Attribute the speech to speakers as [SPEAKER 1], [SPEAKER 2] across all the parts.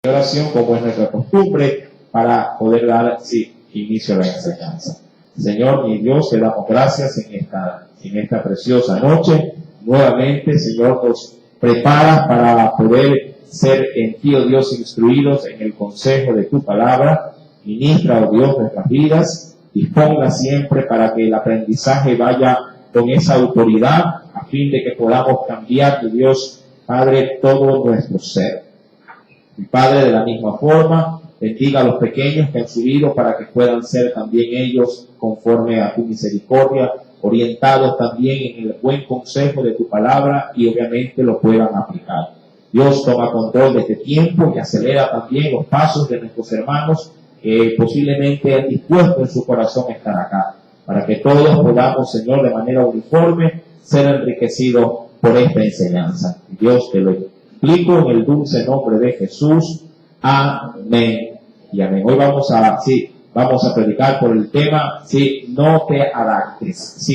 [SPEAKER 1] Oración, como es nuestra costumbre, para poder dar inicio a la enseñanza. Señor, mi Dios, te damos gracias en esta preciosa noche. Nuevamente, Señor, nos preparas para poder ser en ti, oh Dios, instruidos en el consejo de tu palabra. Ministra, oh Dios, nuestras vidas. Disponga siempre para que el aprendizaje vaya con esa autoridad, a fin de que podamos cambiar, oh Dios, Padre, todo nuestro ser. Mi Padre, de la misma forma, bendiga a los pequeños que han subido para que puedan ser también ellos, conforme a tu misericordia, orientados también en el buen consejo de tu palabra y obviamente lo puedan aplicar. Dios, toma control de este tiempo y acelera también los pasos de nuestros hermanos que posiblemente han dispuesto en su corazón estar acá, para que todos podamos, Señor, de manera uniforme, ser enriquecidos por esta enseñanza. Dios, te lo explico en el dulce nombre de Jesús. Amén y amén. Hoy vamos a predicar por el tema, no te adaptes,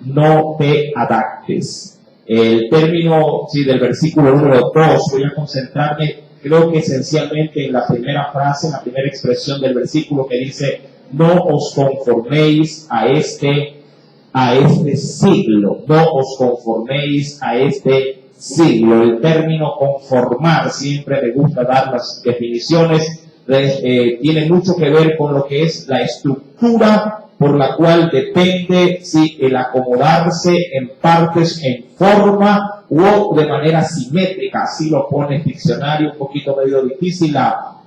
[SPEAKER 1] no te adaptes. El término, del versículo número 2, voy a concentrarme, creo que esencialmente en la primera frase, en la primera expresión del versículo que dice, no os conforméis a este siglo, no os conforméis a este siglo. El término conformar, siempre me gusta dar las definiciones, tiene mucho que ver con lo que es la estructura por la cual depende el acomodarse en partes en forma o de manera simétrica. Así lo pone el diccionario, un poquito medio difícil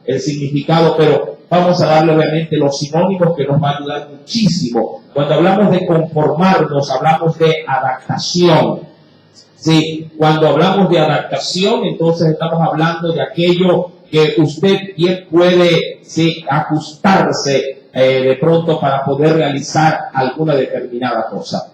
[SPEAKER 1] el significado, pero vamos a darle obviamente los sinónimos que nos va a ayudar muchísimo. Cuando hablamos de conformarnos, hablamos de adaptación. Cuando hablamos de adaptación, entonces estamos hablando de aquello que usted bien puede ajustarse de pronto para poder realizar alguna determinada cosa.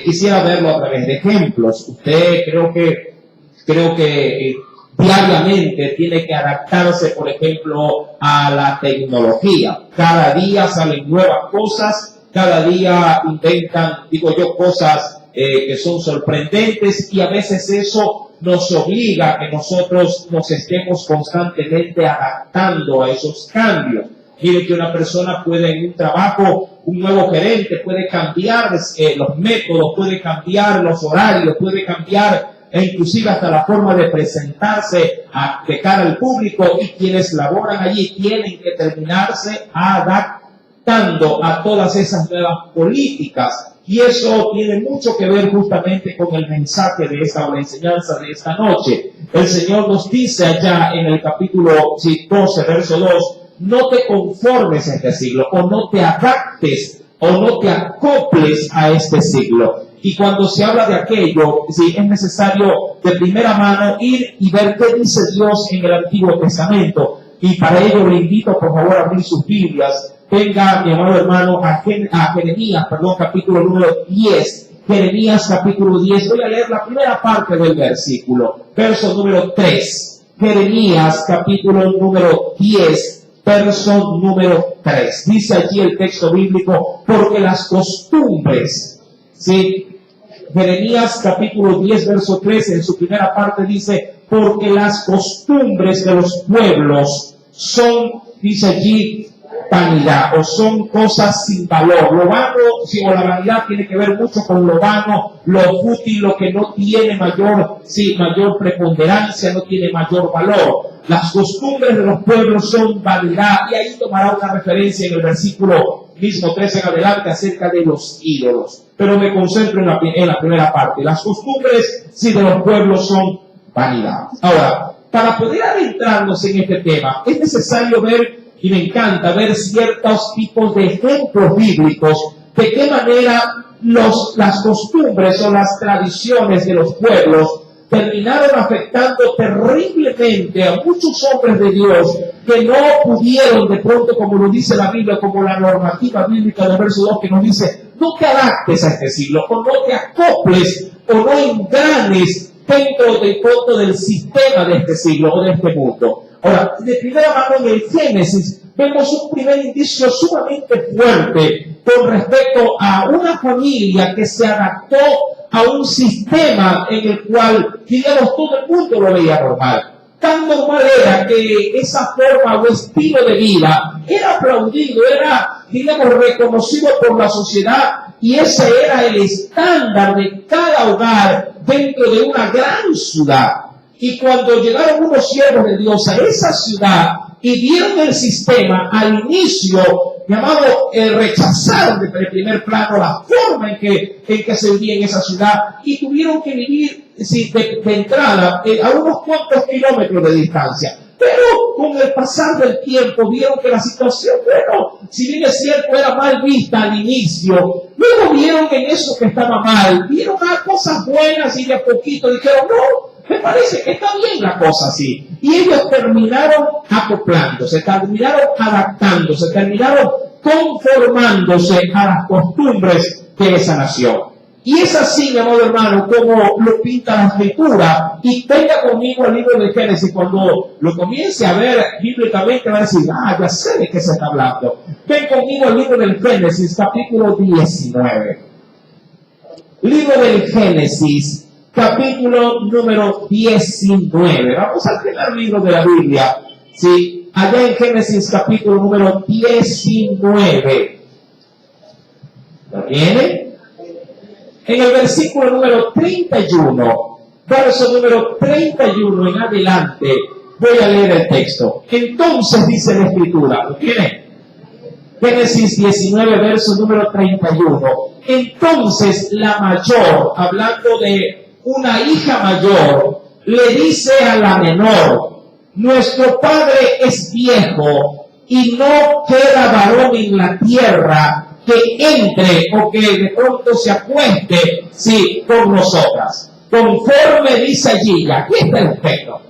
[SPEAKER 1] Quisiera verlo a través de ejemplos. Usted creo que diariamente tiene que adaptarse, por ejemplo, a la tecnología. Cada día salen nuevas cosas, cada día inventan, cosas que son sorprendentes, y a veces eso nos obliga a que nosotros nos estemos constantemente adaptando a esos cambios. Mire que una persona puede en un trabajo, un nuevo gerente puede cambiar los métodos, puede cambiar los horarios, puede cambiar inclusive hasta la forma de presentarse de cara al público, y quienes laboran allí tienen que terminarse adaptando a todas esas nuevas políticas. Y eso tiene mucho que ver justamente con el mensaje de la enseñanza de esta noche. El Señor nos dice allá en el capítulo 12, verso 2, no te conformes a este siglo, o no te adaptes, o no te acoples a este siglo. Y cuando se habla de aquello, es necesario de primera mano ir y ver qué dice Dios en el Antiguo Testamento. Y para ello le invito, por favor, a abrir sus Biblias. Venga, mi amado hermano, a Jeremías, capítulo número 10. Jeremías, capítulo 10. Voy a leer la primera parte del versículo, verso número 3. Jeremías, capítulo número 10, verso número 3. Dice allí el texto bíblico, porque las costumbres, Jeremías, capítulo 10, verso 3, en su primera parte dice, porque las costumbres de los pueblos son, dice allí, vanidad, o son cosas sin valor. Lo vano, o la vanidad tiene que ver mucho con lo vano, lo fútil, lo que no tiene mayor preponderancia, no tiene mayor valor. Las costumbres de los pueblos son vanidad, y ahí tomará una referencia en el versículo mismo 13 en adelante acerca de los ídolos. Pero me concentro en la primera parte. Las costumbres, de los pueblos son vanidad. Ahora, para poder adentrarnos en este tema, es necesario ver, y me encanta ver ciertos tipos de ejemplos bíblicos, de qué manera las costumbres o las tradiciones de los pueblos terminaron afectando terriblemente a muchos hombres de Dios que no pudieron, de pronto, como lo dice la Biblia, como la normativa bíblica del verso 2 que nos dice, no te adaptes a este siglo, o no te acoples, o no engranes dentro de pronto del sistema de este siglo o de este mundo. Ahora, de primera mano en el Génesis vemos un primer indicio sumamente fuerte con respecto a una familia que se adaptó a un sistema en el cual, todo el mundo lo veía normal. tan normal era que esa forma o estilo de vida era aplaudido, era, digamos, reconocido por la sociedad, y ese era el estándar de cada hogar dentro de una gran ciudad. Y cuando llegaron unos siervos de Dios a esa ciudad y vieron el sistema, al inicio, llamado, rechazaron de primer plano la forma en que se vivía en esa ciudad, y tuvieron que vivir de entrada a unos cuantos kilómetros de distancia. Pero con el pasar del tiempo vieron que la situación, bueno, si bien es cierto, era mal vista al inicio, luego vieron que en eso que estaba mal, vieron cosas buenas, y de a poquito dijeron, no, me parece que está bien la cosa así. Y ellos terminaron acoplándose, terminaron adaptándose, terminaron conformándose a las costumbres de esa nación. Y es así, mi amado hermano, como lo pinta la Escritura. Y venga conmigo al libro de Génesis. Cuando lo comience a ver bíblicamente, va a decir, ya sé de qué se está hablando. Ven conmigo al libro del Génesis, capítulo 19. Libro del Génesis, capítulo número 19. Vamos al primer libro de la Biblia. Sí, allá en Génesis, capítulo número 19. ¿Lo tiene? En el versículo número 31, verso número 31 en adelante, voy a leer el texto. Entonces dice la Escritura, ¿lo tiene? Génesis 19, verso número 31. Entonces la mayor, hablando de una hija mayor, le dice a la menor, nuestro padre es viejo y no queda varón en la tierra que entre o que de pronto se acueste, con nosotras. Conforme dice allí, aquí está el texto.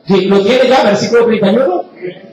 [SPEAKER 1] ¿Lo tiene ya, versículo 31?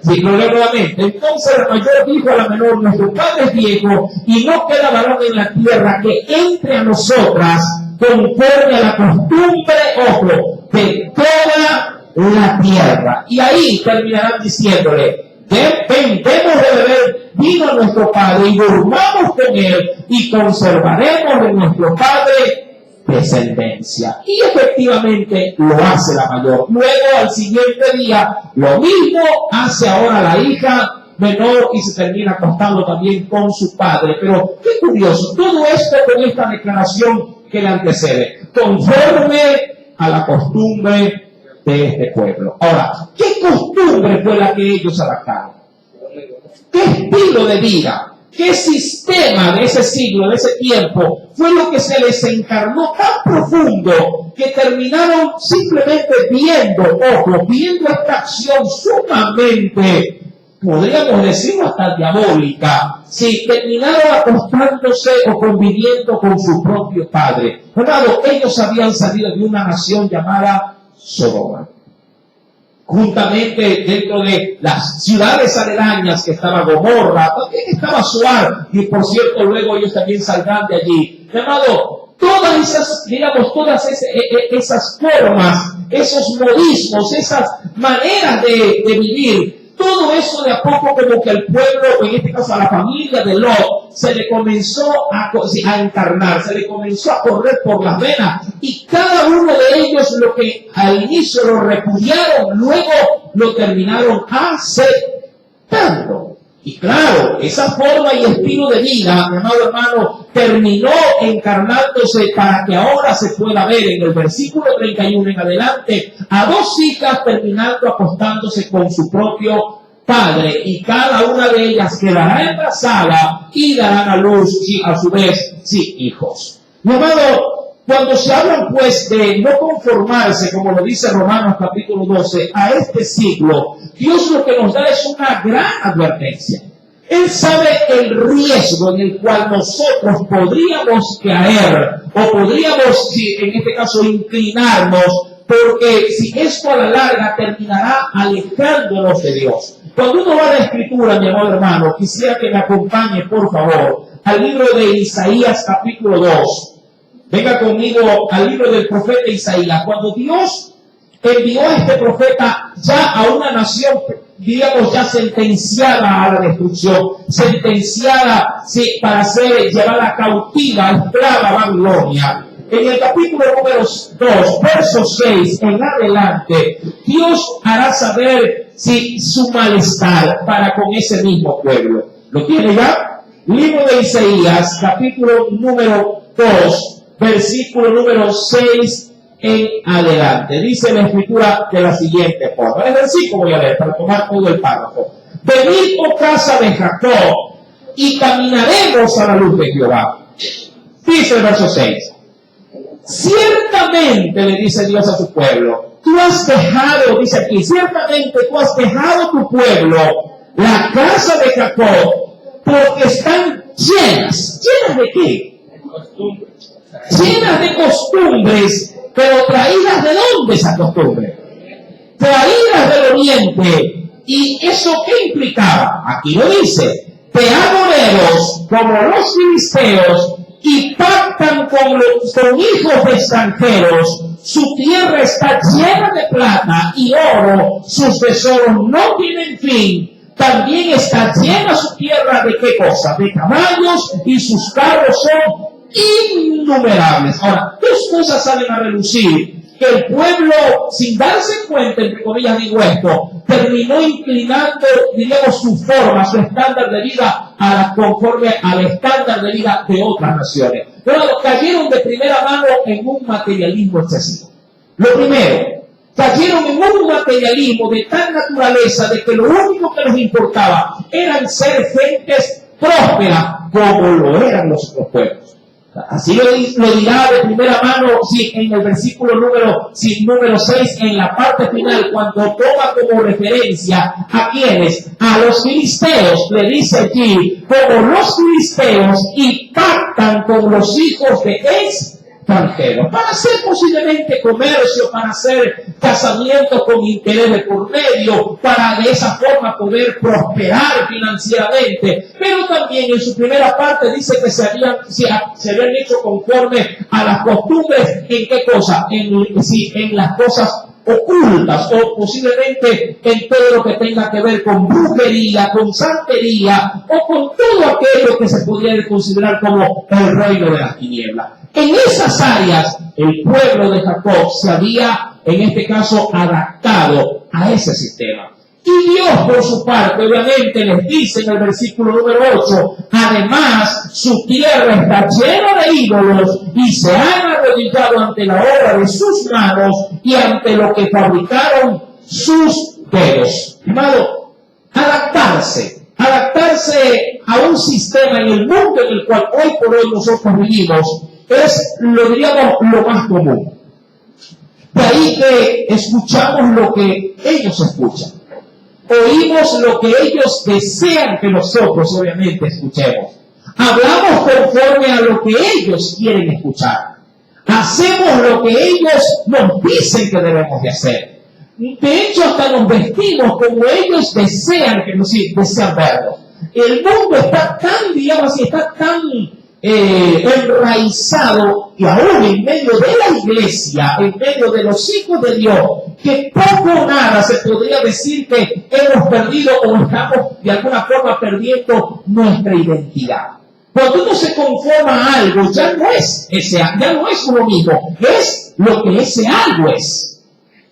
[SPEAKER 1] Sí, lo leo nuevamente. Entonces la mayor dijo a la menor, nuestro padre es viejo y no queda varón en la tierra que entre a nosotras conforme a la costumbre, ojo, de toda la tierra. Y ahí terminarán diciéndole, demos de beber vino a nuestro padre y durmamos con él y conservaremos de nuestro padre descendencia. Y efectivamente lo hace la mayor. Luego al siguiente día lo mismo hace ahora la hija menor y se termina acostando también con su padre. Pero qué curioso, todo esto con esta declaración que le antecede, conforme a la costumbre de este pueblo. Ahora, ¿qué costumbre fue la que ellos adaptaron? ¿Qué estilo de vida? ¿Qué sistema de ese siglo, de ese tiempo, fue lo que se les encarnó tan profundo que terminaron simplemente viendo esta acción sumamente, podríamos decirlo hasta diabólica, terminaron acostándose o conviviendo con su propio padre? Hermano, ellos habían salido de una nación llamada Sodoma. Juntamente dentro de las ciudades aledañas que estaba Gomorra, también estaba Zoar, y por cierto luego ellos también saldrán de allí. Llamado, todas esas formas, esos modismos, esas maneras de vivir, todo eso de a poco como que al pueblo, en este caso a la familia de Lot, se le comenzó a encarnar, se le comenzó a correr por las venas, y cada uno de ellos, lo que al inicio lo repudiaron, luego lo terminaron aceptando. Y claro, esa forma y estilo de vida, mi amado hermano, terminó encarnándose para que ahora se pueda ver en el versículo 31 en adelante a dos hijas terminando acostándose con su propio padre, y cada una de ellas quedará embarazada y darán a luz, a su vez, hijos. Mi amado, cuando se habla pues de no conformarse, como lo dice Romanos capítulo 12, a este siglo, Dios lo que nos da es una gran advertencia. Él sabe el riesgo en el cual nosotros podríamos caer, o podríamos, en este caso, inclinarnos, porque si esto a la larga terminará alejándonos de Dios. Cuando uno va a la Escritura, mi amado hermano, quisiera que me acompañe, por favor, al libro de Isaías capítulo 2. Venga conmigo al libro del profeta Isaías. Cuando Dios envió a este profeta ya a una nación, digamos, ya sentenciada a la destrucción, sentenciada para ser llevada cautiva, esclava a Babilonia. En el capítulo número 2, verso 6 en adelante, Dios hará saber si su malestar para con ese mismo pueblo. ¿Lo tiene ya? Libro de Isaías, capítulo número 2, versículo número 6 en adelante. Dice la escritura de la siguiente forma. Es versículo voy a leer para tomar todo el párrafo. Venid, oh casa de Jacob, y caminaremos a la luz de Jehová. Dice el verso 6. Ciertamente, le dice Dios a su pueblo, tú has dejado, dice aquí, ciertamente tú has dejado tu pueblo, la casa de Jacob, porque están llenas. ¿Llenas de qué? Llenas de costumbres, pero traídas ¿de dónde esas costumbres? Traídas del oriente. ¿Y eso qué implicaba? Aquí lo dice, de agoreros como los filisteos, y pactan con hijos de extranjeros. Su tierra está llena de plata y oro, sus tesoros no tienen fin. También está llena su tierra de qué cosa? De caballos, y sus carros son innumerables. Ahora, dos cosas salen a relucir. Que el pueblo, sin darse cuenta, entre comillas digo esto, terminó inclinando, digamos, su forma, su estándar de vida conforme al estándar de vida de otras naciones. Pero cayeron de primera mano en un materialismo excesivo. Lo primero, cayeron en un materialismo de tal naturaleza de que lo único que les importaba eran ser gentes prósperas como lo eran los otros pueblos. Así lo dirá de primera mano, sí, en el versículo número 6, en la parte final, cuando toma como referencia a quienes, a los filisteos, le dice allí, como los filisteos, y pactan con los hijos de extranjeros, para hacer posiblemente comercio, para hacer casamientos con interés de por medio, para de esa forma poder prosperar financieramente, pero también en su primera parte dice que se habían hecho conforme a las costumbres. ¿En qué cosa? En las cosas ocultas, o posiblemente en todo lo que tenga que ver con brujería, con santería, o con todo aquello que se podría considerar como el reino de las tinieblas. En esas áreas, el pueblo de Jacob se había, en este caso, adaptado a ese sistema. Y Dios, por su parte, obviamente les dice en el versículo número 8, además, su tierra está llena de ídolos y se han arrodillado ante la obra de sus manos y ante lo que fabricaron sus dedos. Amado, adaptarse a un sistema en el mundo en el cual hoy por hoy nosotros vivimos es, lo diríamos, lo más común. De ahí que escuchamos lo que ellos escuchan. Oímos lo que ellos desean que nosotros obviamente escuchemos. Hablamos conforme a lo que ellos quieren escuchar. Hacemos lo que ellos nos dicen que debemos de hacer. De hecho, hasta nos vestimos como ellos desean vernos. El mundo está tan, digamos así, está tan enraizado, y aún en medio de la iglesia, en medio de los hijos de Dios, que poco o nada se podría decir que hemos perdido o estamos de alguna forma perdiendo nuestra identidad. Cuando uno se conforma a algo, ya no es uno mismo, es lo que ese algo es.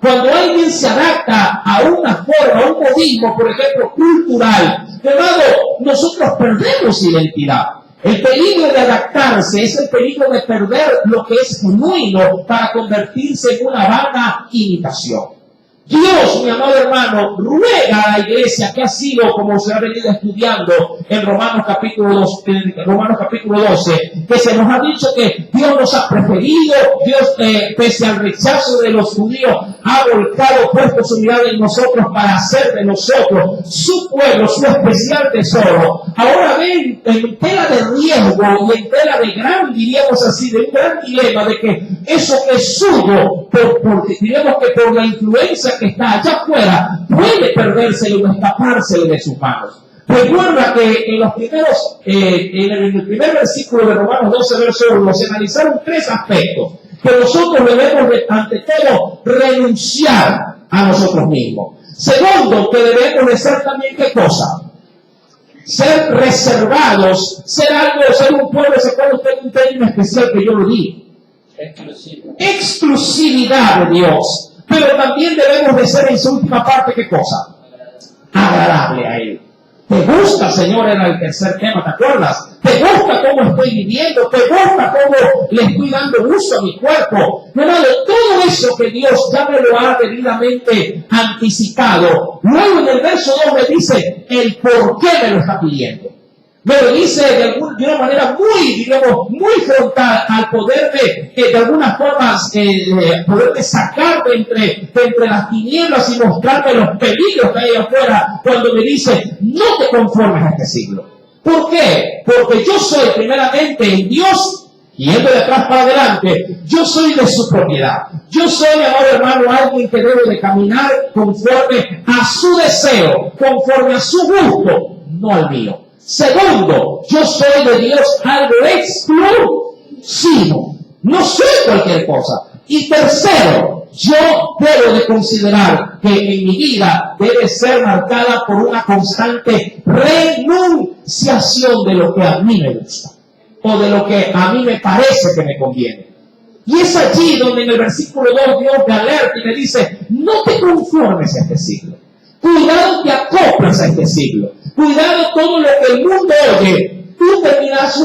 [SPEAKER 1] Cuando alguien se adapta a una forma, a un modismo, por ejemplo, cultural, hermano, nosotros perdemos identidad. El peligro de adaptarse es el peligro de perder lo que es genuino para convertirse en una vana imitación. Dios, mi amado hermano, ruega a la iglesia que ha sido, como se ha venido estudiando en Romanos capítulo 12, que se nos ha dicho que Dios nos ha preferido, Dios, pese al rechazo de los judíos, ha volcado, puesto su mirada en nosotros para hacer de nosotros su pueblo, su especial tesoro. Ahora ven, en tela de riesgo y en tela de gran, diríamos así, de un gran dilema de que eso que es suyo, diríamos que por la influencia que está allá afuera, puede perdérselo o escapárselo de sus manos. Recuerda que en el primer versículo de Romanos 12, verso 1, se analizaron tres aspectos que nosotros debemos, ante todo, renunciar a nosotros mismos. Segundo, que debemos de ser también, ¿qué cosa? Ser reservados, ser un pueblo. ¿Se acuerda usted de un término especial que yo lo di? exclusividad de Dios. Pero también debemos de ser en su última parte, ¿qué cosa? Agradable a Él. ¿Te gusta, Señor? Era el tercer tema, ¿te acuerdas? ¿Te gusta cómo estoy viviendo? ¿Te gusta cómo le estoy dando uso a mi cuerpo? Hermano, todo eso que Dios ya me lo ha debidamente anticipado. Luego en el verso 2 me dice el por qué me lo está pidiendo. Me lo dice de una manera muy frontal, al poderme, de alguna forma, poderme sacar de entre las tinieblas y mostrarme los peligros que hay afuera, cuando me dice, no te conformes a este siglo. ¿Por qué? Porque yo soy primeramente en Dios, yendo de atrás para adelante, yo soy de su propiedad. Yo soy, mi amado hermano, alguien que debe de caminar conforme a su deseo, conforme a su gusto, no al mío. Segundo, yo soy de Dios algo exclusivo. No soy cualquier cosa. Y tercero, yo debo de considerar que en mi vida debe ser marcada por una constante renunciación de lo que a mí me gusta o de lo que a mí me parece que me conviene. Y es allí donde en el versículo 2 Dios me alerta y me dice, no te conformes a este siglo. Cuidado te acoplas a este siglo. Cuidado todo lo que el mundo oye, tú terminas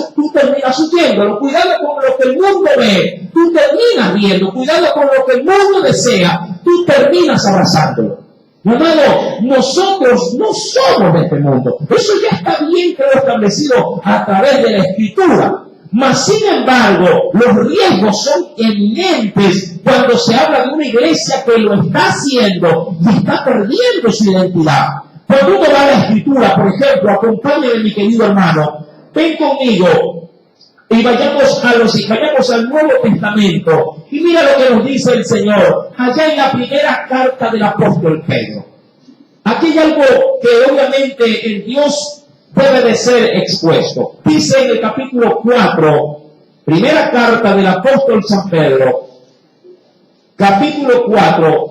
[SPEAKER 1] oyéndolo. Cuidado con lo que el mundo ve, tú terminas viendo. Cuidado con lo que el mundo desea, tú terminas abrazándolo. Hermano, nosotros no somos de este mundo. Eso ya está bien establecido a través de la Escritura. Mas, sin embargo, los riesgos son eminentes cuando se habla de una iglesia que lo está haciendo y está perdiendo su identidad. Cuando uno va a la Escritura, por ejemplo, acompáñame, mi querido hermano, ven conmigo y vayamos al Nuevo Testamento. Y mira lo que nos dice el Señor, allá en la primera carta del apóstol Pedro. Aquí hay algo que obviamente en Dios debe de ser expuesto. Dice en el capítulo 4, primera carta del apóstol San Pedro, capítulo 4,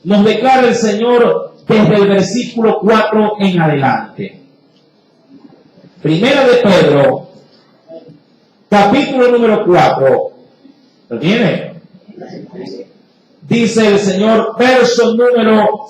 [SPEAKER 1] nos declara el Señor desde el versículo 4 en adelante. Primera de Pedro, capítulo número 4. ¿Lo tiene? Dice el Señor, verso número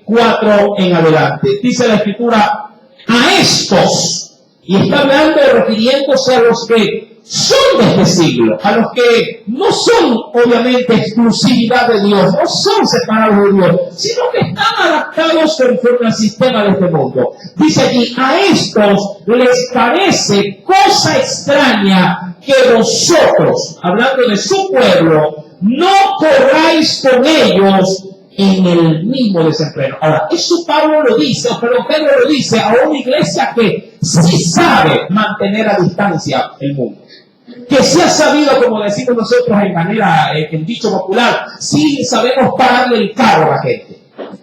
[SPEAKER 1] 4 en adelante. Dice la Escritura, a estos, y está hablando refiriéndose a los que son de este siglo, a los que no son obviamente exclusividad de Dios, no son separados de Dios, sino que están adaptados conforme al sistema de este mundo. Dice aquí, a estos les parece cosa extraña que vosotros, hablando de su pueblo, no corráis con ellos en el mismo desenfreno. Ahora, eso Pablo lo dice, pero Pedro lo dice a una iglesia que sí sabe mantener a distancia el mundo. Que sí ha sabido, como decimos nosotros en manera, en dicho popular, sí sabemos pararle el carro a la gente.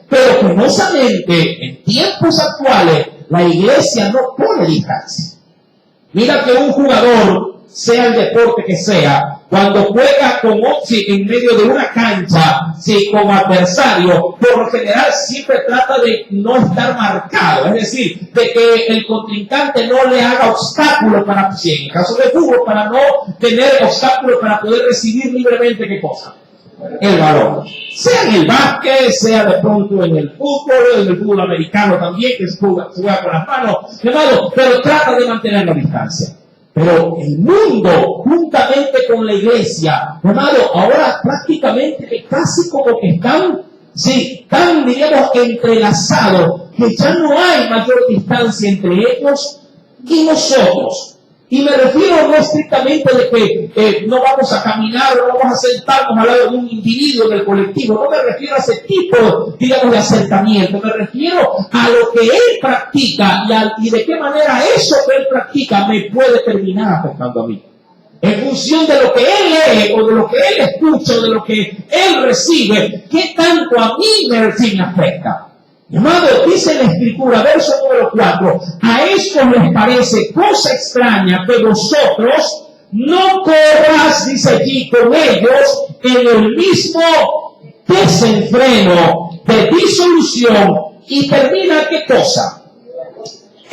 [SPEAKER 1] Pero penosamente, en tiempos actuales, la iglesia no pone distancia. Mira que un jugador, sea el deporte que sea, cuando juega en medio de una cancha, como adversario, por lo general siempre trata de no estar marcado, es decir, de que el contrincante no le haga obstáculos en el caso de fútbol, para no tener obstáculos para poder recibir libremente, ¿qué cosa? El balón. Sea en el básquet, sea de pronto en el fútbol americano también, que se juega con las manos, pero trata de mantener la distancia. Pero el mundo, juntamente con la iglesia, hermano, ahora prácticamente que casi como que están, diríamos, entrelazados, que ya no hay mayor distancia entre ellos y nosotros. Y me refiero no estrictamente de que no vamos a caminar, no vamos a sentarnos al lado de un individuo del colectivo, no me refiero a ese tipo, digamos, de asentamiento, me refiero a lo que él practica y de qué manera eso que él practica me puede terminar afectando a mí. En función de lo que él lee, o de lo que él escucha, o de lo que él recibe, ¿qué tanto a mí me afecta? Amado, dice la Escritura, verso número 4, a esto les parece cosa extraña que vosotros no corras, dice allí, con ellos en el mismo desenfreno de disolución y termina, ¿qué cosa?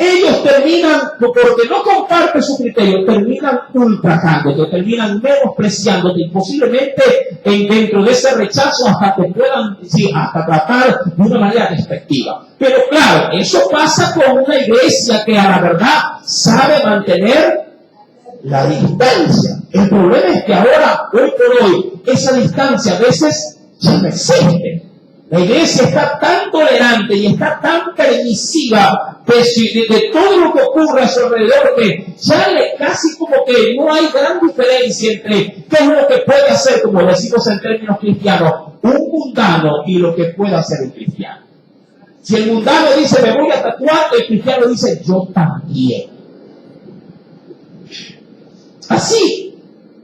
[SPEAKER 1] ellos terminan, porque no comparten su criterio, terminan ultrajándote, terminan menospreciándote y posiblemente dentro de ese rechazo hasta te puedan, sí, hasta tratar de una manera despectiva. Pero claro, eso pasa con una iglesia que a la verdad sabe mantener la distancia. El problema es que ahora, hoy por hoy, esa distancia a veces ya no existe. La iglesia está tan tolerante y está tan permisiva de todo lo que ocurre a su alrededor que ya casi como que no hay gran diferencia entre qué es lo que puede hacer, como decimos en términos cristianos, un mundano y lo que puede hacer un cristiano. Si el mundano dice me voy a tatuar, el cristiano dice yo también. Así.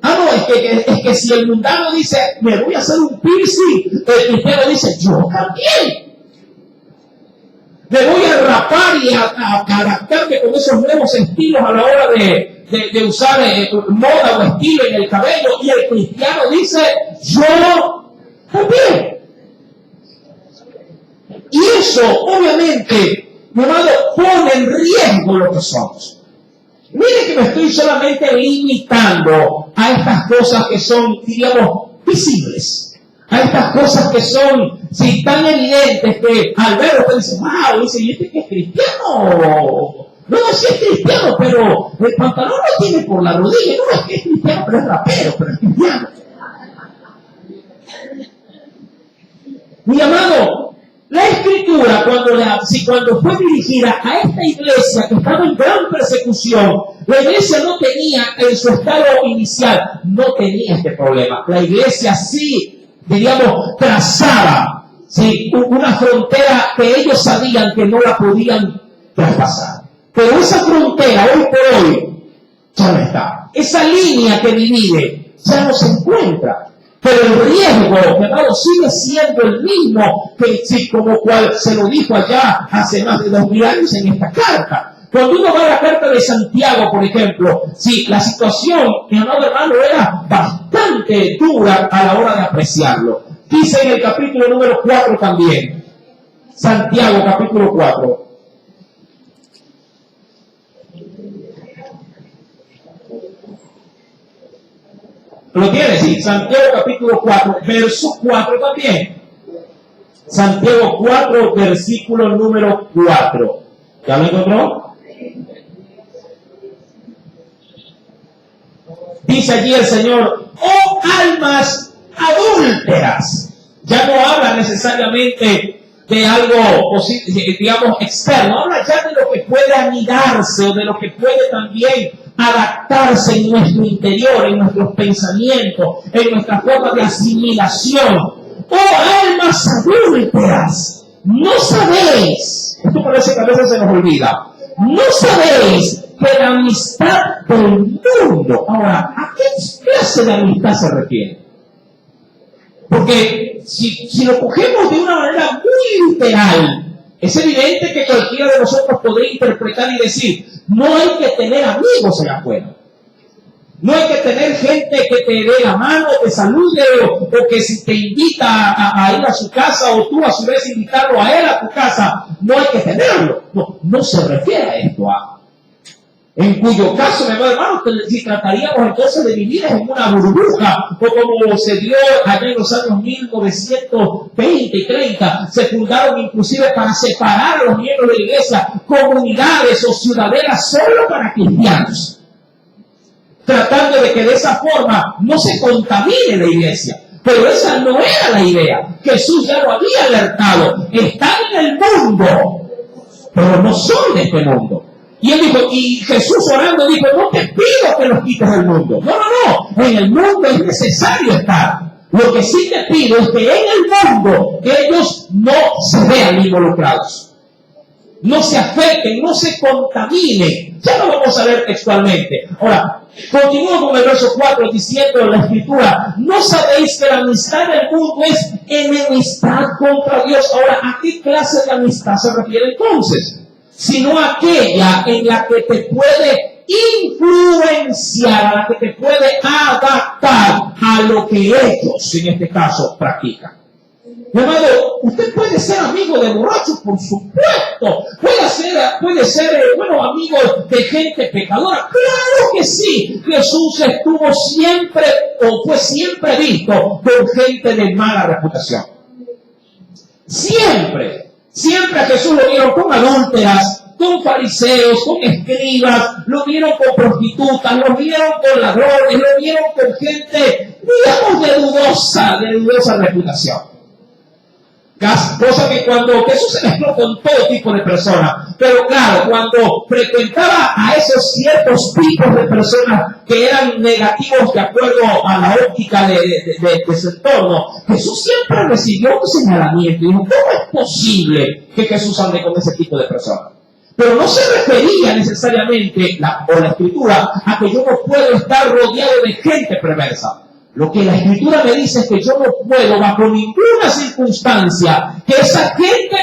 [SPEAKER 1] No, es que si el mundano dice, me voy a hacer un piercing, el cristiano dice, yo también. Me voy a rapar y a adaptarme con esos nuevos estilos a la hora de usar moda o estilo en el cabello, y el cristiano dice, yo también. Y eso, obviamente, mi amado, pone en riesgo lo que somos. Mire que me estoy solamente limitando a estas cosas que son, diríamos, visibles. A estas cosas que son, sí, tan evidentes que al verlo usted dice, wow, dice, ¿y este que es cristiano? No, sí es cristiano, pero el pantalón lo tiene por la rodilla. No, es que es cristiano, pero es rapero, pero es cristiano. Mi amado, la Escritura, cuando fue dirigida a esta iglesia que estaba en gran persecución, la iglesia no tenía, en su estado inicial, no tenía este problema. La iglesia sí, diríamos, trazaba, ¿sí?, una frontera que ellos sabían que no la podían traspasar. Pero esa frontera, hoy por hoy, ya no está. Esa línea que divide ya no se encuentra. Pero el riesgo, hermano, sigue siendo el mismo que como cual se lo dijo allá hace más de 2000 años en esta carta. Cuando uno va a la carta de Santiago, por ejemplo, sí, la situación, mi amado hermano, era bastante dura a la hora de apreciarlo. Dice en el capítulo número 4 también, Santiago capítulo 4. ¿Lo tiene? Sí, Santiago capítulo 4, verso 4 también. Santiago 4, versículo número 4. ¿Ya lo encontró? Dice allí el Señor, oh almas adúlteras. Ya no habla necesariamente de algo, digamos, externo. Habla ya de lo que puede anidarse o de lo que puede también adaptarse en nuestro interior, en nuestros pensamientos, en nuestra forma de asimilación. Oh almas adúlteras, no sabéis, esto parece que a veces se nos olvida, no sabéis que la amistad del mundo, ahora, ¿a qué clase de amistad se refiere? Porque si lo cogemos de una manera muy literal, es evidente que cualquiera de nosotros podría interpretar y decir, no hay que tener amigos allá afuera. No hay que tener gente que te dé la mano, te salude, o que si te invita a ir a su casa, o tú a su vez invitarlo a él a tu casa, no hay que tenerlo. No se refiere a esto. En cuyo caso, mi hermano, si trataríamos entonces de vivir en una burbuja, o como se dio allá en los años 1920 y 30, se fundaron inclusive para separar a los miembros de la iglesia, comunidades o ciudadelas solo para cristianos, tratando de que de esa forma no se contamine la iglesia. Pero esa no era la idea. Jesús ya lo había alertado. Están en el mundo, pero no son de este mundo. Y él dijo, y Jesús orando dijo, no te pido que los quites del mundo. No. En el mundo es necesario estar. Lo que sí te pido es que en el mundo ellos no se vean involucrados. No se afecten, no se contaminen. Ya lo vamos a ver textualmente. Ahora, continúo con el verso 4 diciendo en la Escritura, ¿no sabéis que la amistad del mundo es enemistad contra Dios? Ahora, ¿a qué clase de amistad se refiere entonces? Sino aquella en la que te puede influenciar, a la que te puede adaptar a lo que ellos, en este caso, practican. Mi amado, usted puede ser amigo de borrachos, por supuesto. Puede ser, amigo de gente pecadora. Claro que sí. Jesús estuvo siempre o fue siempre visto con gente de mala reputación. Siempre. Siempre a Jesús lo vieron con adúlteras, con fariseos, con escribas, lo vieron con prostitutas, lo vieron con ladrones, lo vieron con gente, digamos, de dudosa reputación. Cosa que cuando Jesús se mezcló con todo tipo de personas, pero claro, cuando frecuentaba a esos ciertos tipos de personas que eran negativos de acuerdo a la óptica de su entorno, Jesús siempre recibió un señalamiento y dijo, ¿cómo es posible que Jesús ande con ese tipo de personas? Pero no se refería necesariamente, la Escritura, a que yo no puedo estar rodeado de gente perversa. Lo que la Escritura me dice es que yo no puedo, bajo ninguna circunstancia, que esa gente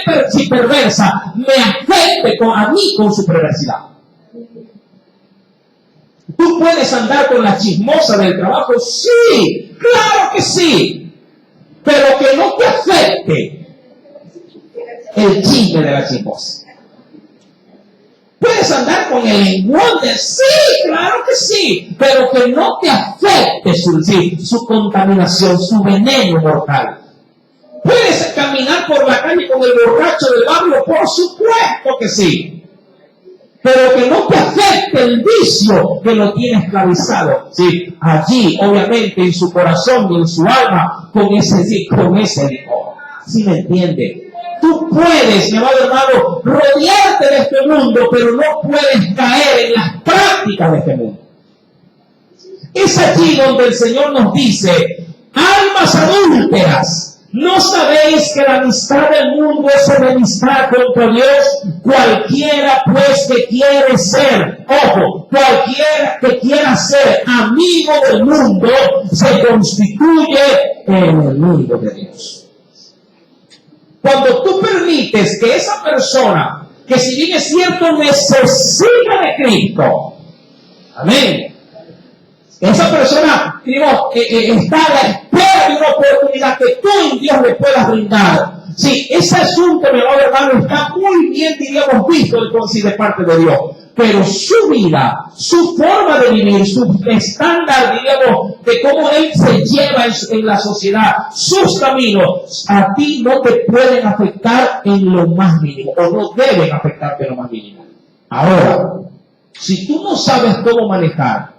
[SPEAKER 1] perversa me afecte a mí con su perversidad. ¿Tú puedes andar con la chismosa del trabajo? Sí, claro que sí. Pero que no te afecte el chisme de la chismosa. ¿Puedes andar con el lenguón? Sí, claro que sí, pero que no te afecte su contaminación, su veneno mortal. ¿Puedes caminar por la calle con el borracho del barrio? Por supuesto que sí, pero que no te afecte el vicio que lo tiene esclavizado. Sí, allí, obviamente, en su corazón y en su alma, con ese licor. ¿Sí me entiende? Tú puedes, mi amado hermano, rodearte de este mundo, pero no puedes caer en las prácticas de este mundo. Es allí donde el Señor nos dice, almas adúlteras, ¿no sabéis que la amistad del mundo es enemistad contra Dios? Cualquiera pues que quiere ser, ojo, cualquiera que quiera ser amigo del mundo, se constituye enemigo de Dios. Cuando tú permites que esa persona, que si bien es cierto necesita de Cristo, amén, esa persona, digamos, está a la espera de una oportunidad que tú en Dios le puedas brindar. Sí, ese asunto, mi amado hermano, está muy bien, diríamos, visto entonces de parte de Dios. Pero su vida, su forma de vivir, su estándar, diríamos, de cómo él se lleva en la sociedad, sus caminos, a ti no te pueden afectar en lo más mínimo, o no deben afectarte en lo más mínimo. Ahora, si tú no sabes cómo manejar,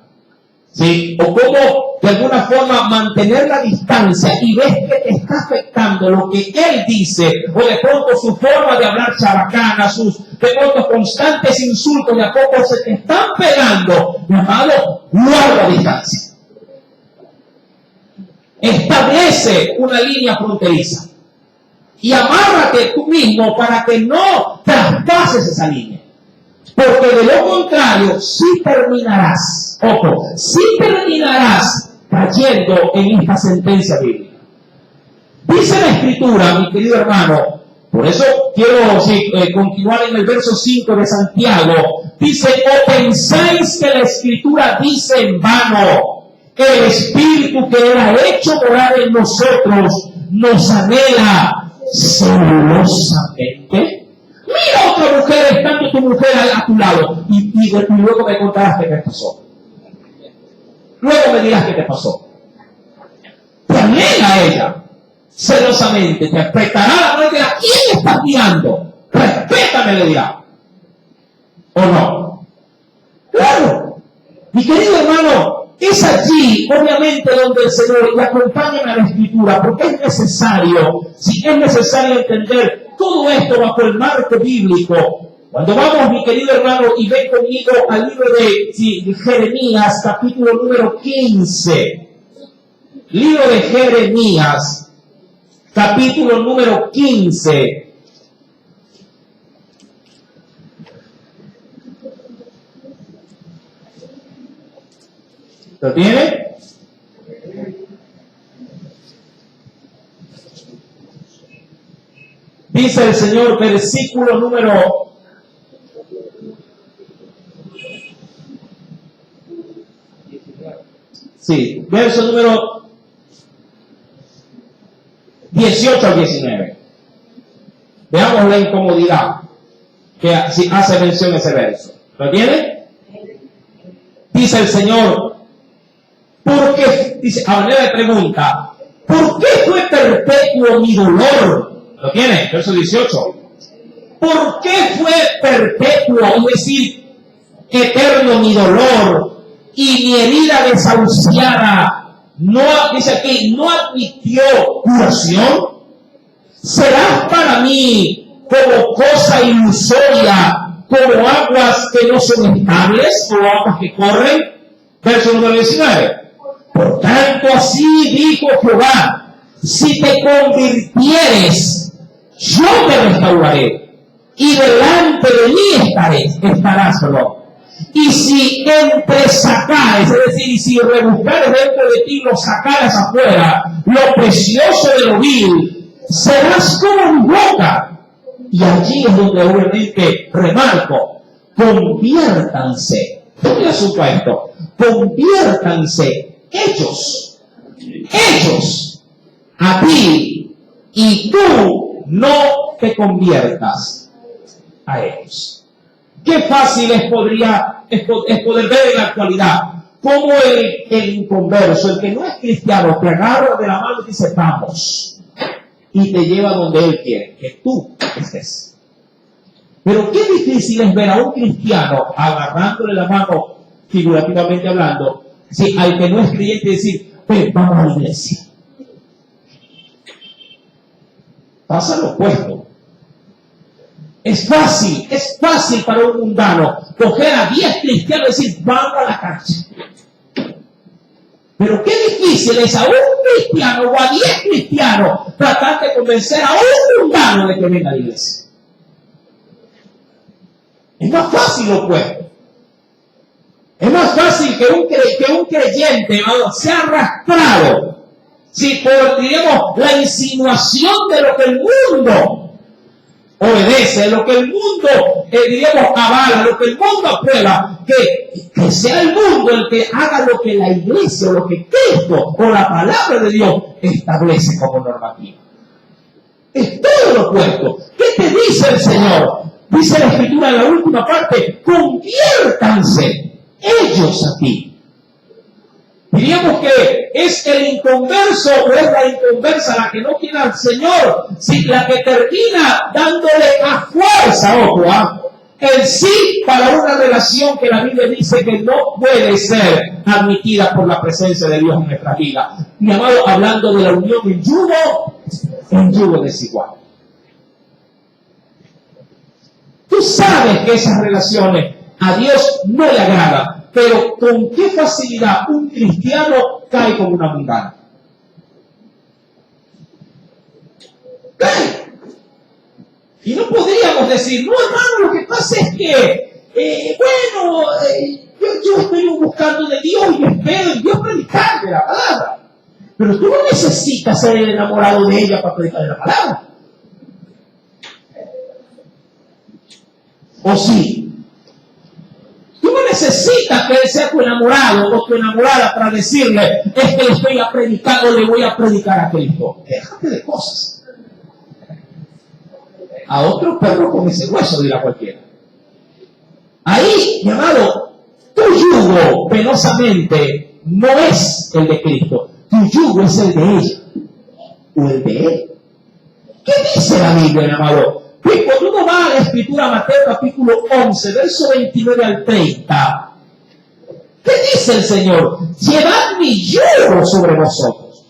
[SPEAKER 1] ¿sí? O cómo de alguna forma mantener la distancia y ves que te está afectando lo que él dice, o de pronto su forma de hablar chabacana, sus de pronto constantes insultos, de a poco se te están pegando, mi amado, guarda distancia. Establece una línea fronteriza y amárrate tú mismo para que no traspases esa línea. Porque de lo contrario, sí terminarás, ojo, sí terminarás cayendo en esta sentencia bíblica. Dice la Escritura, mi querido hermano, por eso quiero continuar en el verso 5 de Santiago, dice, ¿o pensáis que la Escritura dice en vano? El Espíritu que era hecho morar en nosotros nos anhela celosamente. Mira otra mujer, estando tu mujer a tu lado, y luego me contarás qué te pasó. Luego me dirás qué te pasó. Te anhela ella, celosamente, te apretará la mano y dirá, ¿quién estás guiando? Respétame, le dirá. ¿O no? Claro. Mi querido hermano, es allí, obviamente, donde el Señor, y acompáñame a la Escritura, porque es necesario, si es necesario entender todo esto bajo el marco bíblico. Cuando vamos, mi querido hermano, y ven conmigo al libro de Jeremías, capítulo número 15. Libro de Jeremías, capítulo número 15. ¿Lo tiene? Dice el Señor, versículo número 18 al 19. Veamos la incomodidad que hace mención ese verso. ¿Lo tiene? Dice el Señor, ¿por qué? Dice, a manera de pregunta, ¿por qué fue perpetuo mi dolor? ¿Lo tiene? Verso 18. ¿Por qué fue perpetuo, es decir, eterno mi dolor y mi herida desahuciada? No, dice aquí, no admitió curación. ¿Serás para mí como cosa ilusoria, como aguas que no son estables, como aguas que corren? Verso número 19. Por tanto, así dijo Jehová, si te convirtieres, yo te restauraré, y delante de mí estarás, perdón. Y si entresacares, es decir, y si rebuscares dentro de ti, lo sacaras afuera, lo precioso de lo vil, serás como mi boca. Y allí es donde obviamente remarco, conviértanse. ¿Qué asunto a esto? Conviértanse ellos a ti, y tú no te conviertas a ellos. Qué fácil es poder ver en la actualidad cómo el inconverso, el que no es cristiano, te agarra de la mano y dice, vamos, y te lleva donde él quiere, que tú estés. Pero qué difícil es ver a un cristiano agarrándole la mano, figurativamente hablando, si al que no es creyente decir, vamos a la iglesia. Pasa lo opuesto. Es fácil para un mundano coger a 10 cristianos y decir, vamos a la cancha. Pero qué difícil es a un cristiano o a 10 cristianos tratar de convencer a un mundano de que venga a la iglesia. Es más fácil lo opuesto. Es más fácil que un creyente sea arrastrado, si por, diríamos, la insinuación de lo que el mundo obedece, lo que el mundo, diríamos, avala, lo que el mundo aprueba, que sea el mundo el que haga lo que la iglesia, lo que Cristo o la palabra de Dios establece como normativa. Es todo lo opuesto. ¿Qué te dice el Señor? Dice la Escritura en la última parte, conviértanse ellos a ti. Diríamos que es el inconverso o es la inconversa la que no quiere al Señor, si la que termina dándole a fuerza, ojo, el sí para una relación que la Biblia dice que no puede ser admitida por la presencia de Dios en nuestra vida. Mi amado, hablando de la unión en yugo desigual. Tú sabes que esas relaciones a Dios no le agradan, pero con qué facilidad un cristiano cae como una mundana. Cae. Y no podríamos decir, no hermano, lo que pasa es que, yo estoy buscando de Dios y espero en Dios predicar de la palabra. Pero tú no necesitas ser enamorado de ella para predicar de la palabra. ¿O sí? Tú no necesitas que él sea tu enamorado o tu enamorada para decirle, es que le estoy a predicar o le voy a predicar a Cristo. Déjate de cosas. A otro perro con ese hueso, dirá cualquiera. Ahí, mi amado, tu yugo penosamente no es el de Cristo. Tu yugo es el de ella o el de él. ¿Qué dice la Biblia, mi amado? Pues cuando uno va a la Escritura, Mateo capítulo 11, verso 29 al 30, ¿qué dice el Señor? Llevad mi yugo sobre vosotros.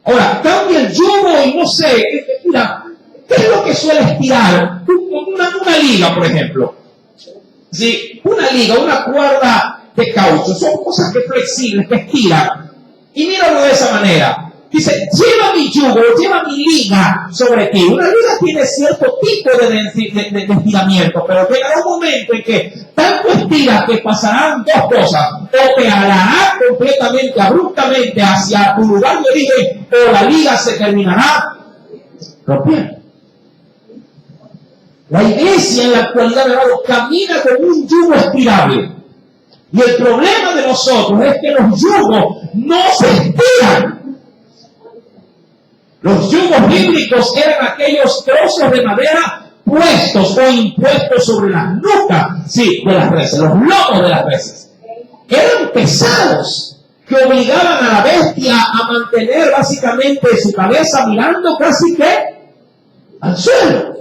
[SPEAKER 1] Ahora, cambia el yugo y no sé, mira, ¿qué es lo que suele estirar? Una liga, por ejemplo. ¿Sí? Una liga, una cuerda de caucho, son cosas que flexibles, que estiran. Y míralo de esa manera. Dice, lleva mi yugo, lleva mi liga sobre ti. Una liga tiene cierto tipo de estiramiento, pero llegará un momento en que tanto estira que pasarán dos cosas. O te alará completamente, abruptamente hacia tu lugar de origen, o la liga se terminará rompiendo. La iglesia en la actualidad, hermano, camina con un yugo estirable. Y el problema de nosotros es que los yugos no se estiran. Los yugos bíblicos eran aquellos trozos de madera puestos o impuestos sobre las nucas, sí, de las reses, los lomos de las reses. Eran pesados, que obligaban a la bestia a mantener básicamente su cabeza mirando casi que al suelo,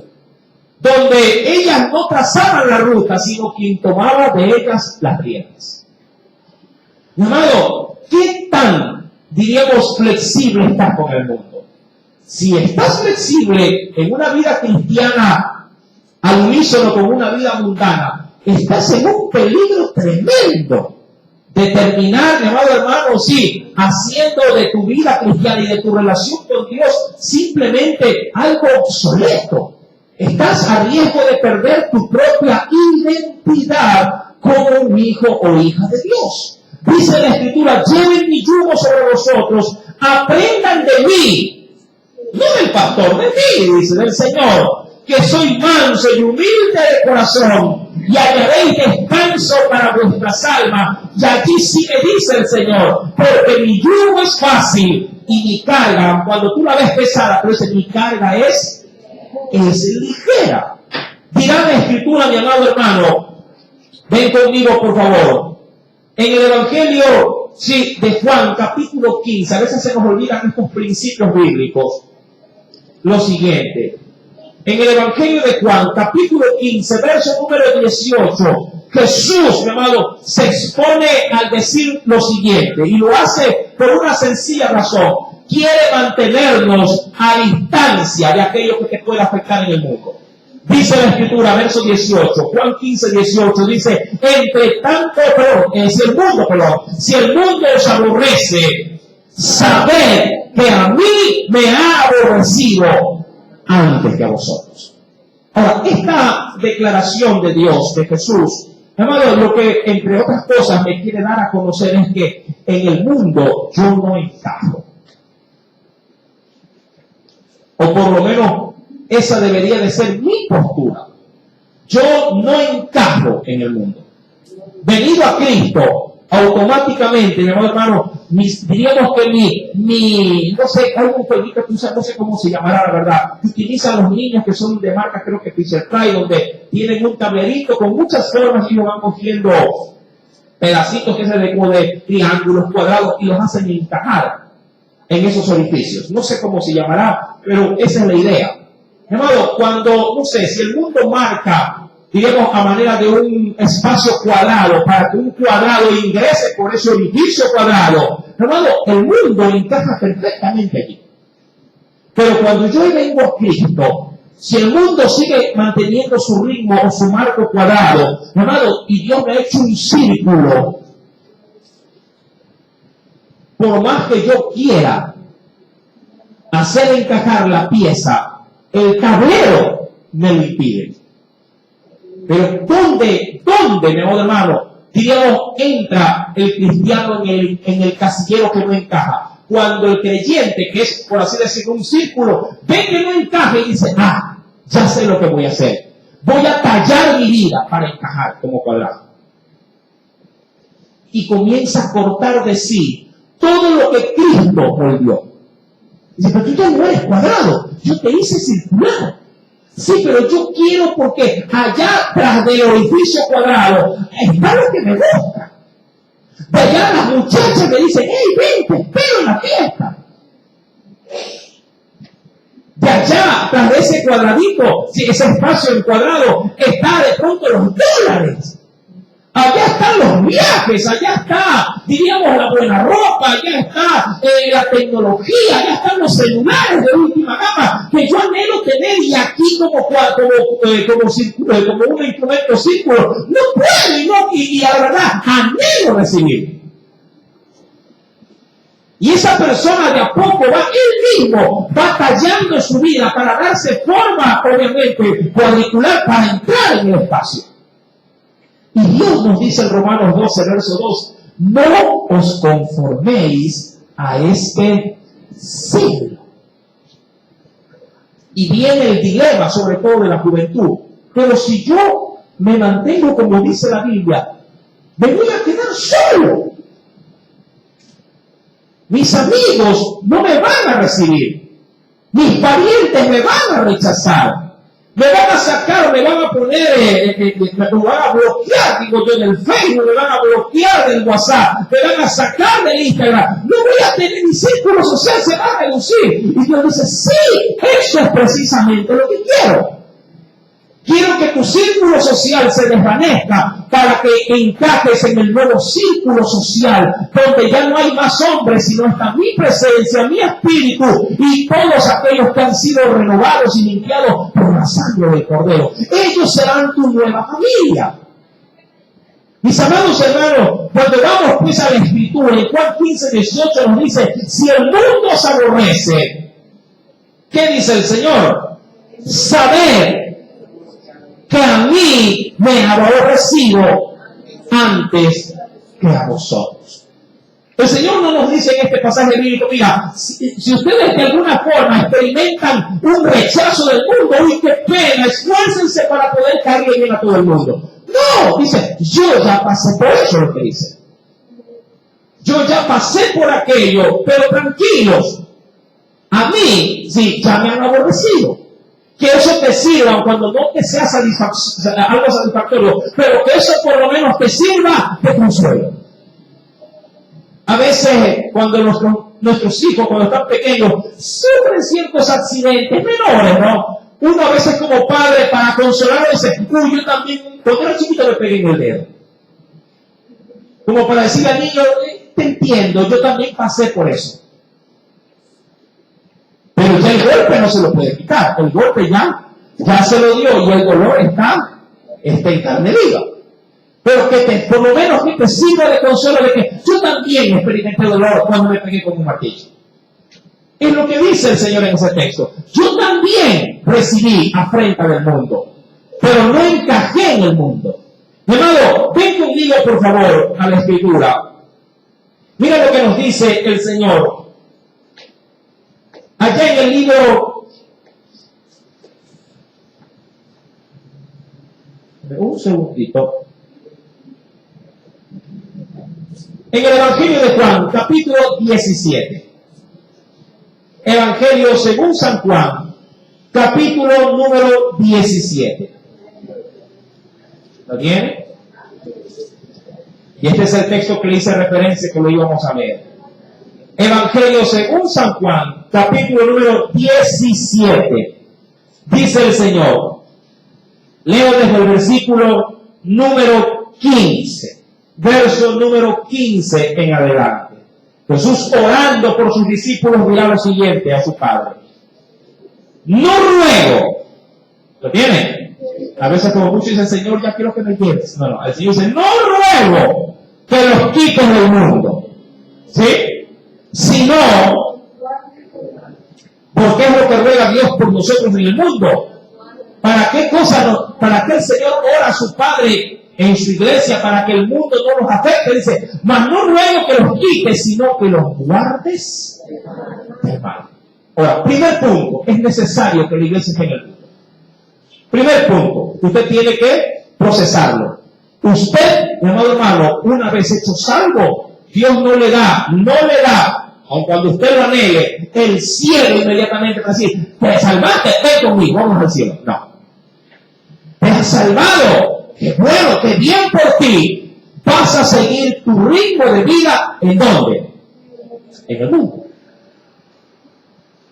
[SPEAKER 1] donde ellas no trazaban la ruta, sino quien tomaba de ellas las riendas. Mi amado, ¿qué tan, diríamos, flexible estás con el mundo? Si estás flexible en una vida cristiana al unísono con una vida mundana, estás en un peligro tremendo de terminar, mi amado hermano, sí, haciendo de tu vida cristiana y de tu relación con Dios simplemente algo obsoleto. Estás a riesgo de perder tu propia identidad como un hijo o hija de Dios. Dice la Escritura, lleven mi yugo sobre vosotros, aprendan de mí, no del pastor, de mí, dice, del Señor, que soy manso y humilde de corazón, y hallaréis descanso para vuestras almas. Y aquí sí me dice el Señor, porque mi yugo es fácil y mi carga, cuando tú la ves pesada, pero dice, mi carga es ligera. Dirá la Escritura, mi amado hermano, ven conmigo por favor, en el Evangelio sí, de Juan, capítulo 15, a veces se nos olvidan estos principios bíblicos, lo siguiente. En el Evangelio de Juan, capítulo 15, verso número 18, Jesús, mi amado, se expone al decir lo siguiente, y lo hace por una sencilla razón. Quiere mantenernos a distancia de aquello que te pueda afectar en el mundo. Dice la Escritura, verso 18, Juan 15, 18, dice, entre tanto, si el mundo os aborrece, sabed que a mí me ha aborrecido antes que a vosotros. Ahora, esta declaración de Dios, de Jesús, hermano, lo que entre otras cosas me quiere dar a conocer es que en el mundo yo no encajo. O por lo menos esa debería de ser mi postura. Yo no encajo en el mundo. Venido a Cristo, automáticamente, mi hermano, diríamos que no sé, hay un jueguito que usa, no sé cómo se llamará, la verdad, que utilizan los niños que son de marca, creo que Fisher Price, donde tienen un tablerito con muchas formas y ellos van cogiendo pedacitos que se de como de triángulos, cuadrados, y los hacen encajar en esos orificios. No sé cómo se llamará, pero esa es la idea. Hermano, cuando, no sé, si el mundo marca, diríamos, a manera de un espacio cuadrado, para que un cuadrado ingrese por ese orificio cuadrado, hermano, el mundo encaja perfectamente allí. Pero cuando yo vengo a Cristo, si el mundo sigue manteniendo su ritmo o su marco cuadrado, hermano, y Dios me ha hecho un círculo, por más que yo quiera hacer encajar la pieza, el tablero me lo impide. Pero ¿dónde, mi amado hermano, diríamos, entra el cristiano en el casillero que no encaja? Cuando el creyente, que es, por así decirlo, un círculo, ve que no encaja y dice, ya sé lo que voy a hacer. Voy a tallar mi vida para encajar como cuadrado. Y comienza a cortar de sí todo lo que Cristo volvió. Dice, pero tú ya no eres cuadrado, yo te hice circular. Sí, pero yo quiero porque allá tras del orificio cuadrado está lo que me gusta. De allá las muchachas me dicen, hey, ven, te espero en la fiesta. De allá, tras de ese cuadradito, si ese espacio encuadrado, está de pronto los dólares. Allá están los viajes, allá está, diríamos, la buena ropa, allá está la tecnología, allá están los celulares de última gama, que yo anhelo tener y aquí como un instrumento círculo, no puedo y la verdad, anhelo recibir. Y esa persona de a poco él mismo va tallando su vida para darse forma, obviamente, cuadricular para entrar en el espacio. Y Dios nos dice en Romanos 12, verso 2, no os conforméis a este siglo. Y viene el dilema, sobre todo de la juventud. Pero si yo me mantengo, como dice la Biblia, me voy a quedar solo. Mis amigos no me van a recibir. Mis parientes me van a rechazar. Me van a sacar, me van a poner, me van a bloquear, digo yo, en el Facebook, me van a bloquear del WhatsApp, me van a sacar del Instagram. No voy a tener mi círculo social, se va a reducir. Y Dios dice, sí, eso es precisamente lo que quiero. Quiero que tu círculo social se desvanezca para que encajes en el nuevo círculo social, donde ya no hay más hombres, sino está mi presencia, mi espíritu y todos aquellos que han sido renovados y limpiados por la sangre del Cordero. Ellos serán tu nueva familia. Mis amados hermanos, cuando vamos pues a la Escritura, en Juan 15:18 nos dice, si el mundo os aborrece, ¿qué dice el Señor? Sabed que a mí me ha aborrecido antes que a vosotros. El Señor no nos dice en este pasaje bíblico, mira, si ustedes de alguna forma experimentan un rechazo del mundo, uy, qué pena, esfuércense para poder caerle bien a todo el mundo. No, dice, yo ya pasé por eso, lo que dice. Yo ya pasé por aquello, pero tranquilos, a mí, sí, ya me han aborrecido. Que eso te sirva, cuando no te sea algo satisfactorio, pero que eso por lo menos te sirva de consuelo. A veces, cuando nuestros hijos, cuando están pequeños, sufren ciertos accidentes menores, ¿no? Uno a veces como padre, para consolarlo, dice, uy, yo también, cuando era chiquito me pegué en el dedo. Como para decirle al niño, te entiendo, yo también pasé por eso. Pero ya el golpe no se lo puede quitar. El golpe ya se lo dio y el dolor está en carne viva. Pero que por lo menos que te sirva de consuelo de que yo también experimenté dolor cuando me pegué con un martillo. Es lo que dice el Señor en ese texto. Yo también recibí afrenta del mundo, pero no encajé en el mundo. Mi amado, ven conmigo por favor a la Escritura. Mira lo que nos dice el Señor. Allá en el libro, un segundito, en el Evangelio de Juan, capítulo 17, Evangelio según San Juan, capítulo número 17. ¿Lo tiene? Y este es el texto que le hice referencia, que lo íbamos a ver. Evangelio según San Juan, capítulo número 17. Dice el Señor, leo desde el versículo número 15, verso número 15 en adelante. Jesús, orando por sus discípulos, dirá lo siguiente a su Padre: no ruego, ¿lo tiene? A veces como muchos dicen, Señor, ya quiero que me lleves. No, el Señor dice, no ruego que los quites del mundo, ¿sí? Sino, porque es lo que ruega Dios por nosotros en el mundo. ¿Para qué cosa para qué el Señor ora a su Padre en su iglesia? Para que el mundo no los afecte. Dice, mas no ruego que los quites, sino que los guardes del mal. Ahora, primer punto, es necesario que la iglesia esté en el mundo. Primer punto, usted tiene que procesarlo. Usted, mi amado hermano, una vez hecho salvo, Dios no le da, aun cuando usted lo anhele, el cielo inmediatamente va a decir, te salvaste, ven conmigo, vamos al cielo. No. Te has salvado, qué bueno, qué bien por ti. Vas a seguir tu ritmo de vida, ¿en dónde? En el mundo.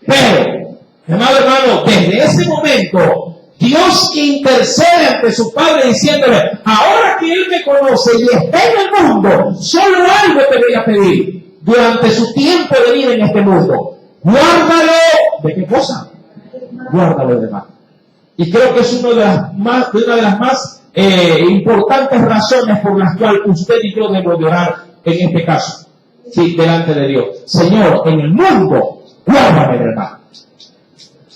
[SPEAKER 1] Pero, mi amado hermano, desde ese momento, Dios intercede ante su Padre diciéndole, ahora que Él me conoce y está en el mundo, solo algo te voy a pedir. Durante su tiempo de vida en este mundo, guárdalo. ¿De qué cosa? Guárdalo de mal. Y creo que es una de las más importantes razones por las cuales usted y yo debemos de orar en este caso, sí, delante de Dios. Señor, en el mundo, guárdame del mal.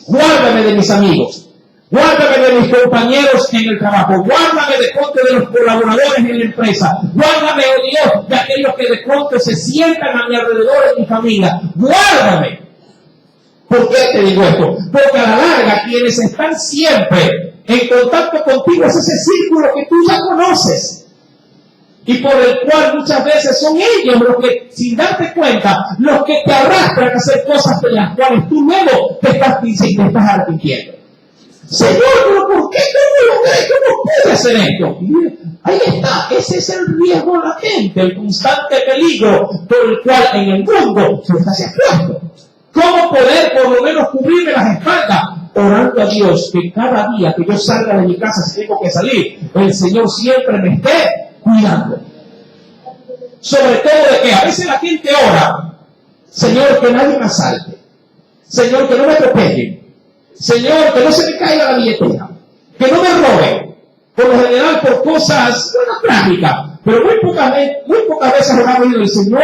[SPEAKER 1] Guárdame de mis amigos. Guárdame de mis compañeros en el trabajo. Guárdame de pronto de los colaboradores en la empresa. Guárdame, oh Dios, de aquellos que de pronto se sientan a mi alrededor en mi familia. Guárdame. ¿Por qué te digo esto? Porque a la larga quienes están siempre en contacto contigo es ese círculo que tú ya conoces. Y por el cual muchas veces son ellos los que, sin darte cuenta, los que te arrastran a hacer cosas de las cuales tú luego te estás arrepintiendo. Señor, pero ¿por qué? ¿Cómo logré? ¿Cómo pude hacer esto? Ahí está, ese es el riesgo latente, el constante peligro por el cual en el mundo se está expuesto. ¿Cómo poder por lo menos cubrirme las espaldas? Orando a Dios que cada día que yo salga de mi casa, si tengo que salir, el Señor siempre me esté cuidando. Sobre todo de que a veces la gente ora, Señor, que nadie me asalte, Señor, que no me atropellen, Señor, que no se me caiga la billetera, que no me roben, por lo general por cosas trágicas, pero muy pocas veces oramos y el Señor,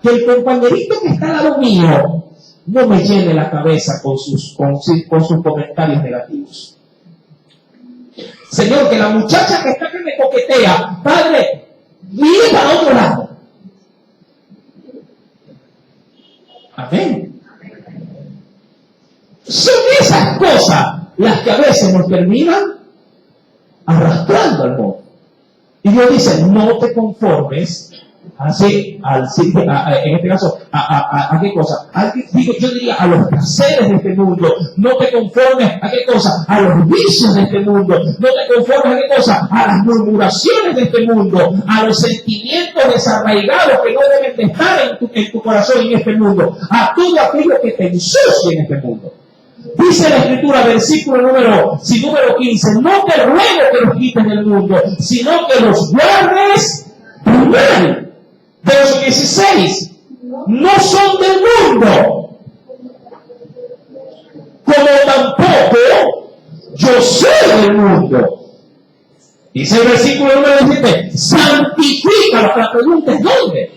[SPEAKER 1] que el compañerito que está al lado mío no me llene la cabeza con sus comentarios negativos. Señor, que la muchacha que está que me coquetea, Padre, mire para otro lado. Amén. Son esas cosas las que a veces nos terminan arrastrando al mundo. Y Dios dice, no te conformes así, en este caso, ¿a qué cosa? Yo diría a los placeres de este mundo. No te conformes ¿a qué cosa? A los vicios de este mundo. No te conformes ¿a qué cosa? A las murmuraciones de este mundo, a los sentimientos desarraigados que no deben de estar en tu corazón en este mundo, a todo aquello que te ensucia en este mundo. Dice la Escritura, versículo número 15, no te ruego que los quites del mundo, sino que los guardes del mal. Verso 16, no son del mundo, como tampoco yo soy del mundo. Dice el versículo número 17, santifícalos. La pregunta es ¿dónde?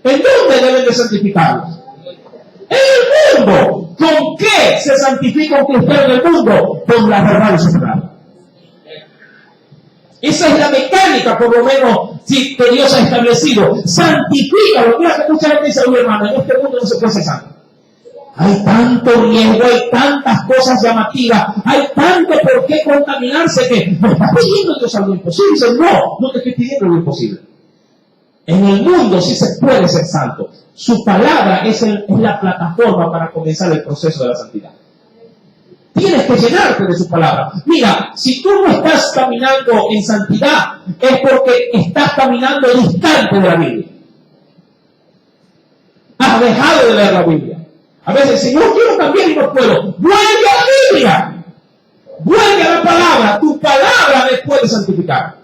[SPEAKER 1] ¿En dónde deben de santificarlos? En el mundo. ¿Con qué se santifica un cristiano en el mundo? Con la verdad de su palabra. Esa es la mecánica, por lo menos, que Dios ha establecido. Santifícalo. Mira que mucha gente dice, oye hermano, en este mundo no se puede ser santo. Hay tanto riesgo, hay tantas cosas llamativas, hay tanto por qué contaminarse que me está pidiendo Dios algo imposible. Dice, no te estoy pidiendo lo imposible. En el mundo sí se puede ser santo. Su palabra es la plataforma para comenzar el proceso de la santidad. Tienes que llenarte de su palabra. Mira, si tú no estás caminando en santidad, es porque estás caminando distante de la Biblia. Has dejado de leer la Biblia. A veces, si no quiero cambiar y no puedo, vuelve a la Biblia. Vuelve a la palabra. Tu palabra me puede santificar.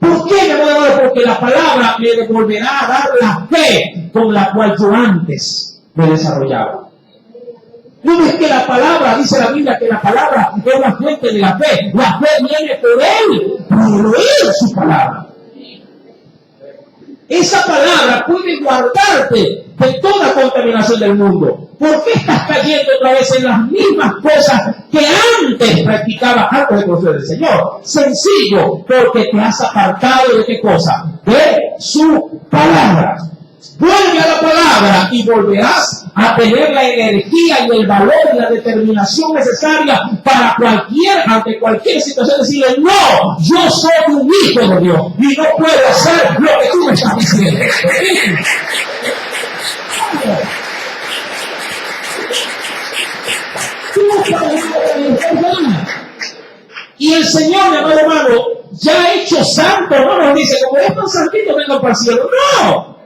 [SPEAKER 1] ¿Por qué, mi amor? Porque la palabra me devolverá a dar la fe con la cual yo antes me desarrollaba. No es que la palabra, dice la Biblia, que la palabra es la fuente de la fe. La fe viene por él, por oír su palabra. Esa palabra puede guardarte de toda contaminación del mundo. ¿Por qué estás cayendo otra vez en las mismas cosas que antes practicabas antes de conocer al Señor? Sencillo, porque te has apartado de qué cosa? De su palabra. Vuelve a la palabra y volverás a tener la energía y el valor y la determinación necesaria para ante cualquier situación decirle, no, yo soy un hijo de Dios y no puedo hacer lo que tú me estás diciendo. Y el Señor, mi amado hermano, ya ha hecho santo, no nos dice, como es tan santito, venga para el cielo. ¡No!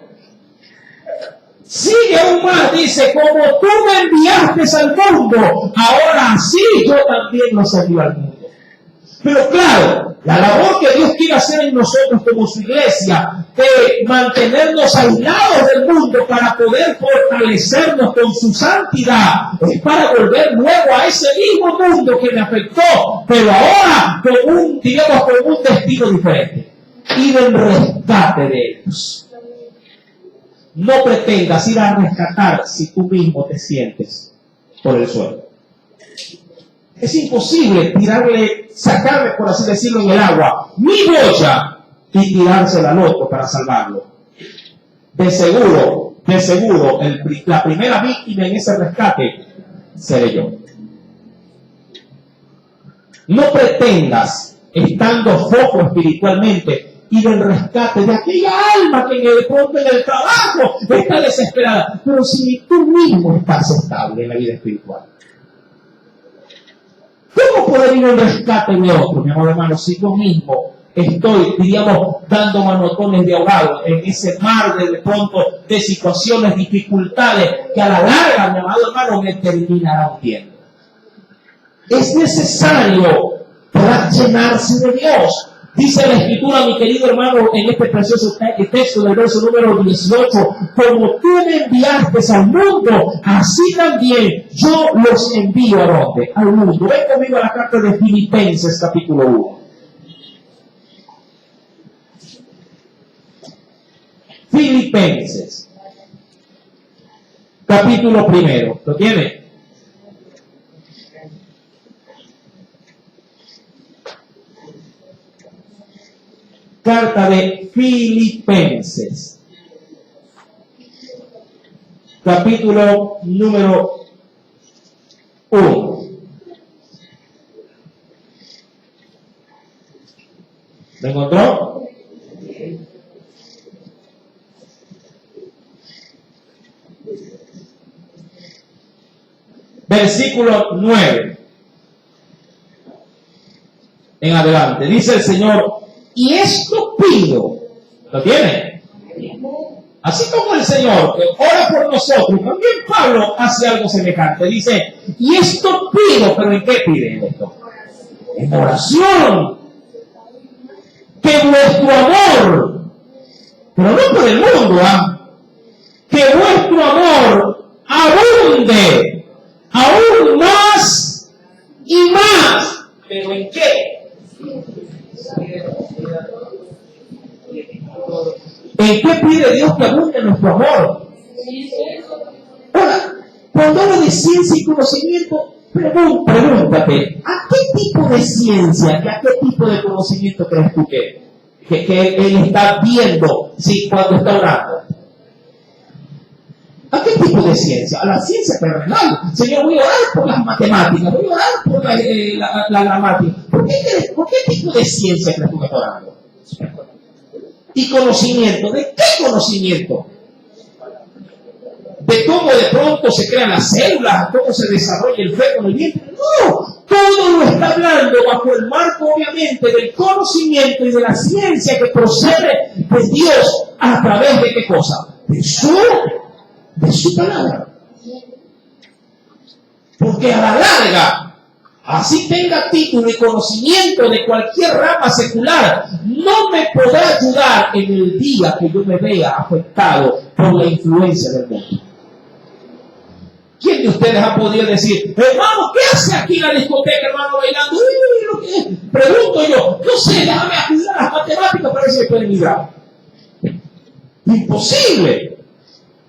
[SPEAKER 1] Sigue aún más, dice, como tú me enviaste al mundo, ahora sí yo también los envío al mundo. Pero claro, la labor que Dios quiere hacer en nosotros como su iglesia, de mantenernos aislados del mundo para poder fortalecernos con su santidad, es para volver luego a ese mismo mundo que me afectó, pero ahora con un destino diferente. Ir en rescate de ellos. No pretendas ir a rescatar si tú mismo te sientes por el suelo. Es imposible sacarle, por así decirlo, en el agua mi boya y tirársela al otro para salvarlo. De seguro, la primera víctima en ese rescate seré yo. No pretendas, estando foco espiritualmente, ir al rescate de aquella alma que de pronto en el trabajo está desesperada. Pero si tú mismo estás estable en la vida espiritual. ¿Cómo poder ir al rescate de otro, mi amor hermano, si yo mismo estoy, diríamos, dando manotones de ahogado en ese mar de pronto de situaciones, dificultades, que a la larga, mi amado hermano, me terminará hundiendo? Es necesario para llenarse de Dios. Dice la Escritura, mi querido hermano, en este precioso texto del verso número 18, como tú me enviaste al mundo, así también yo los envío ¿a dónde? Al mundo. Ven conmigo a la carta de Filipenses, capítulo 1. Filipenses, capítulo 1. ¿Lo tiene? Carta de Filipenses, capítulo número 1. ¿Lo encontró? Versículo 9 en adelante. Dice el Señor: y esto pido. ¿Lo tiene? Así como el Señor que ora por nosotros, también Pablo hace algo semejante. Dice, y esto pido, pero ¿en qué pide esto? En oración. Que vuestro amor, pero no por el mundo, que vuestro amor abunde aún más y más. ¿Pero en qué? ¿En qué pide Dios que abunde nuestro amor? Ahora, cuando hablo de ciencia y conocimiento, pregúntate, ¿a qué tipo de ciencia, a qué tipo de conocimiento crees tú que él está viendo cuando está orando? ¿A qué tipo de ciencia? A la ciencia terrenal. Señor, voy a orar por las matemáticas, voy a orar por la gramática. ¿Por qué tipo de ciencia crees tú que está orando? ¿Y conocimiento? ¿De qué conocimiento? ¿De cómo de pronto se crean las células? ¿Cómo se desarrolla el feto en el vientre? No, todo lo está hablando bajo el marco, obviamente, del conocimiento y de la ciencia que procede de Dios a través de qué cosa? De su palabra. Porque a la larga, así tenga título y conocimiento de cualquier rama secular, no me podrá ayudar en el día que yo me vea afectado por la influencia del mundo. ¿Quién de ustedes ha podido decir, hermano, qué hace aquí en la discoteca, hermano, bailando? Pregunto yo, no sé, déjame acudir a las matemáticas para ver si me pueden librar. Imposible.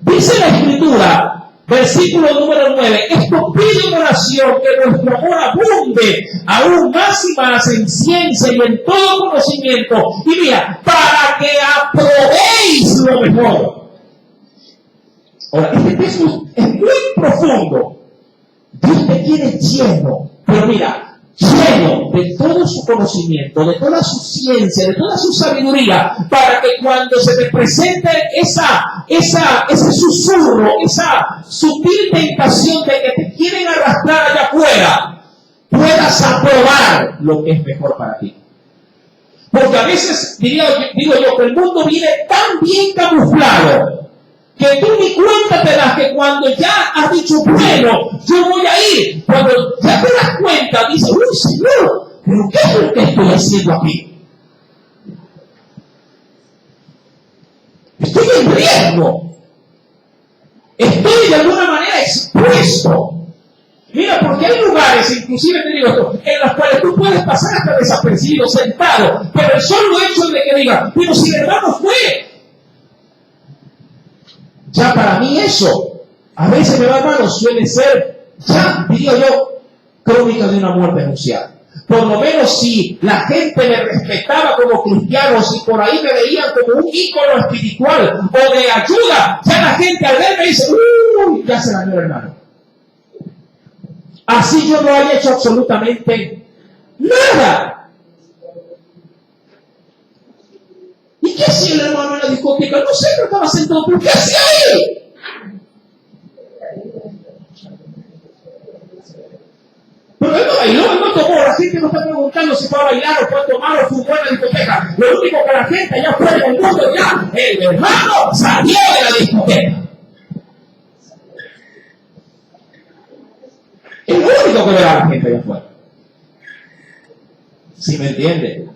[SPEAKER 1] Dice la Escritura, versículo número 9, esto pido en oración que nuestro amor abunde aún más y más en ciencia y en todo conocimiento, y mira, para que aprobéis lo mejor. Ahora, este texto es muy profundo. Dios te quiere lleno, pero mira, lleno de todo su conocimiento, de toda su ciencia, de toda su sabiduría, para que cuando se te presente ese susurro, esa sutil tentación de que te quieren arrastrar allá afuera, puedas aprobar lo que es mejor para ti. Porque a veces, digo yo, que el mundo viene tan bien camuflado, que tú ni cuenta te das que cuando ya has dicho, bueno, yo voy a ir, cuando ya te das cuenta, dices, uy, Señor, ¿pero qué es lo que estoy haciendo aquí? Estoy en riesgo. Estoy de alguna manera expuesto. Mira, porque hay lugares, inclusive te digo esto, en los cuales tú puedes pasar hasta desapercibido, sentado, pero el solo hecho de que diga, pero si el hermano fue, ya para mí eso, a veces, mi hermano, suele ser, ya diría yo, crónica de una muerte anunciada. Por lo menos si la gente me respetaba como cristiano, si por ahí me veían como un ícono espiritual o de ayuda, ya la gente al verme dice, ya se dañó el hermano. Así yo no haya hecho absolutamente nada. ¿Y qué hacía el hermano en la discoteca? No sé, pero estaba sentado. ¿Pero qué hacía ahí? Pero él no bailó, él no tomó. La gente no está preguntando si fue a bailar o fue a tomar o fumó en la discoteca. Lo único que la gente ya fue del mundo, ya el hermano salió de la discoteca. Es lo único que verá la gente allá afuera. ¿Sí me entiende?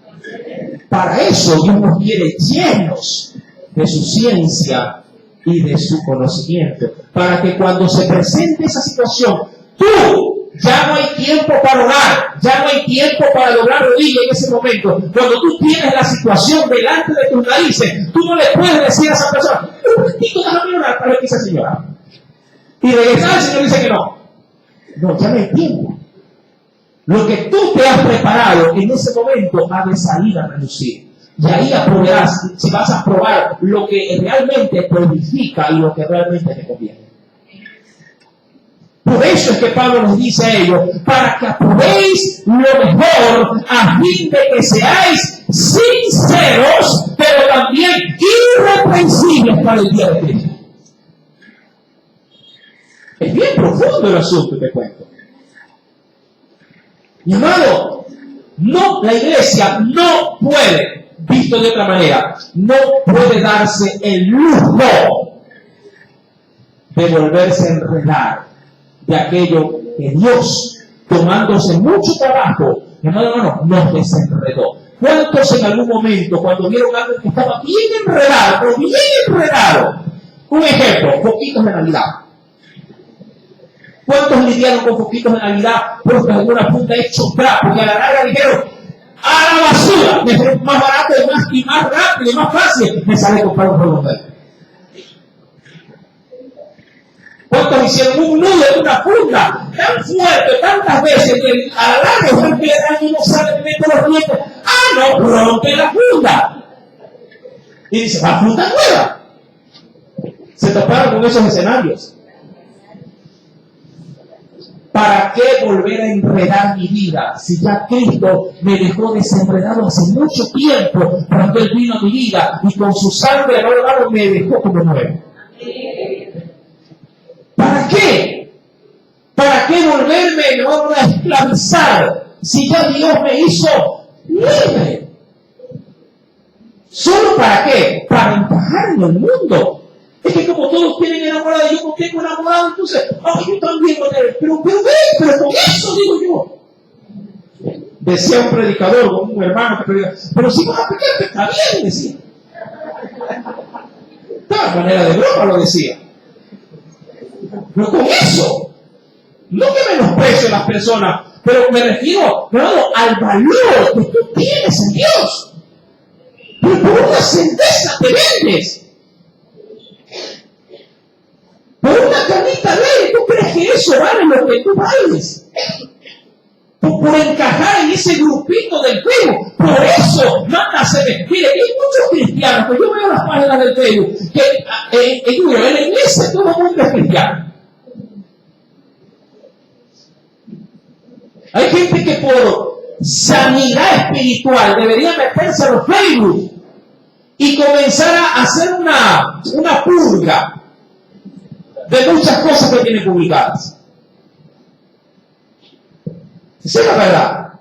[SPEAKER 1] Para eso Dios nos quiere llenos de su ciencia y de su conocimiento. Para que cuando se presente esa situación, tú ya no hay tiempo para orar, ya no hay tiempo para doblar rodillas en ese momento. Cuando tú tienes la situación delante de tus narices, tú no le puedes decir a esa persona, un momentito, déjame orar para ver qué dice el Señor. Y regresar, el Señor dice que no. No, ya no hay tiempo. Lo que tú te has preparado en ese momento ha de salir a relucir. Y ahí aprobarás, si vas a probar lo que realmente te edifica y lo que realmente te conviene. Por eso es que Pablo nos dice a ellos, para que aprobéis lo mejor, a fin de que seáis sinceros, pero también irreprensibles para el día de Cristo. Es bien profundo el asunto, te cuento. Mi amado, no, la iglesia no puede, visto de otra manera, no puede darse el lujo de volverse a enredar de aquello que Dios, tomándose mucho trabajo, hermano, nos desenredó. ¿Cuántos en algún momento, cuando vieron algo que estaba bien enredado, pero bien enredado? Un ejemplo, foquitos de Navidad. ¿Cuántos lidiaron con foquitos de Navidad puestos en una punta hecho trapo y a la larga dijeron, a la basura, me sale más barato y más rápido y más fácil, me sale comprar un reloj? ¿Cuántos hicieron un nudo en una funda tan fuerte tantas veces que a la larga el pie no sale de meter los dientes? ¡Ah, no! Rompe la funda. Y dice, ¿la funda nueva? Se toparon con esos escenarios. ¿Para qué volver a enredar mi vida si ya Cristo me dejó desenredado hace mucho tiempo cuando Él vino a mi vida y con su sangre me dejó como nuevo? ¿Para qué? ¿Para qué volverme a esclavizar si ya Dios me hizo libre? ¿Solo para qué? Para encajar en el mundo. Es que como todos tienen enamorado, yo no tengo enamorado, entonces, yo también, pero con eso digo yo. Decía un predicador, un hermano que pedía, pero si vas a pecar, está bien, decía. De todas maneras de broma lo decía. Pero con eso, no que menosprecio a las personas, pero me refiero, al valor que tú tienes en Dios. Pero por una cerveza te vendes. Por una camita alegre, ¿tú crees que eso vale lo que tú vales? Por encajar en ese grupito del Facebook. Por eso manda a hacer. Mire, hay muchos cristianos, pues yo veo las páginas del Facebook, que en la iglesia todo el mundo es cristiano. Hay gente que por sanidad espiritual debería meterse a los Facebook y comenzar a hacer una purga de muchas cosas que tiene publicadas. Esa es la verdad.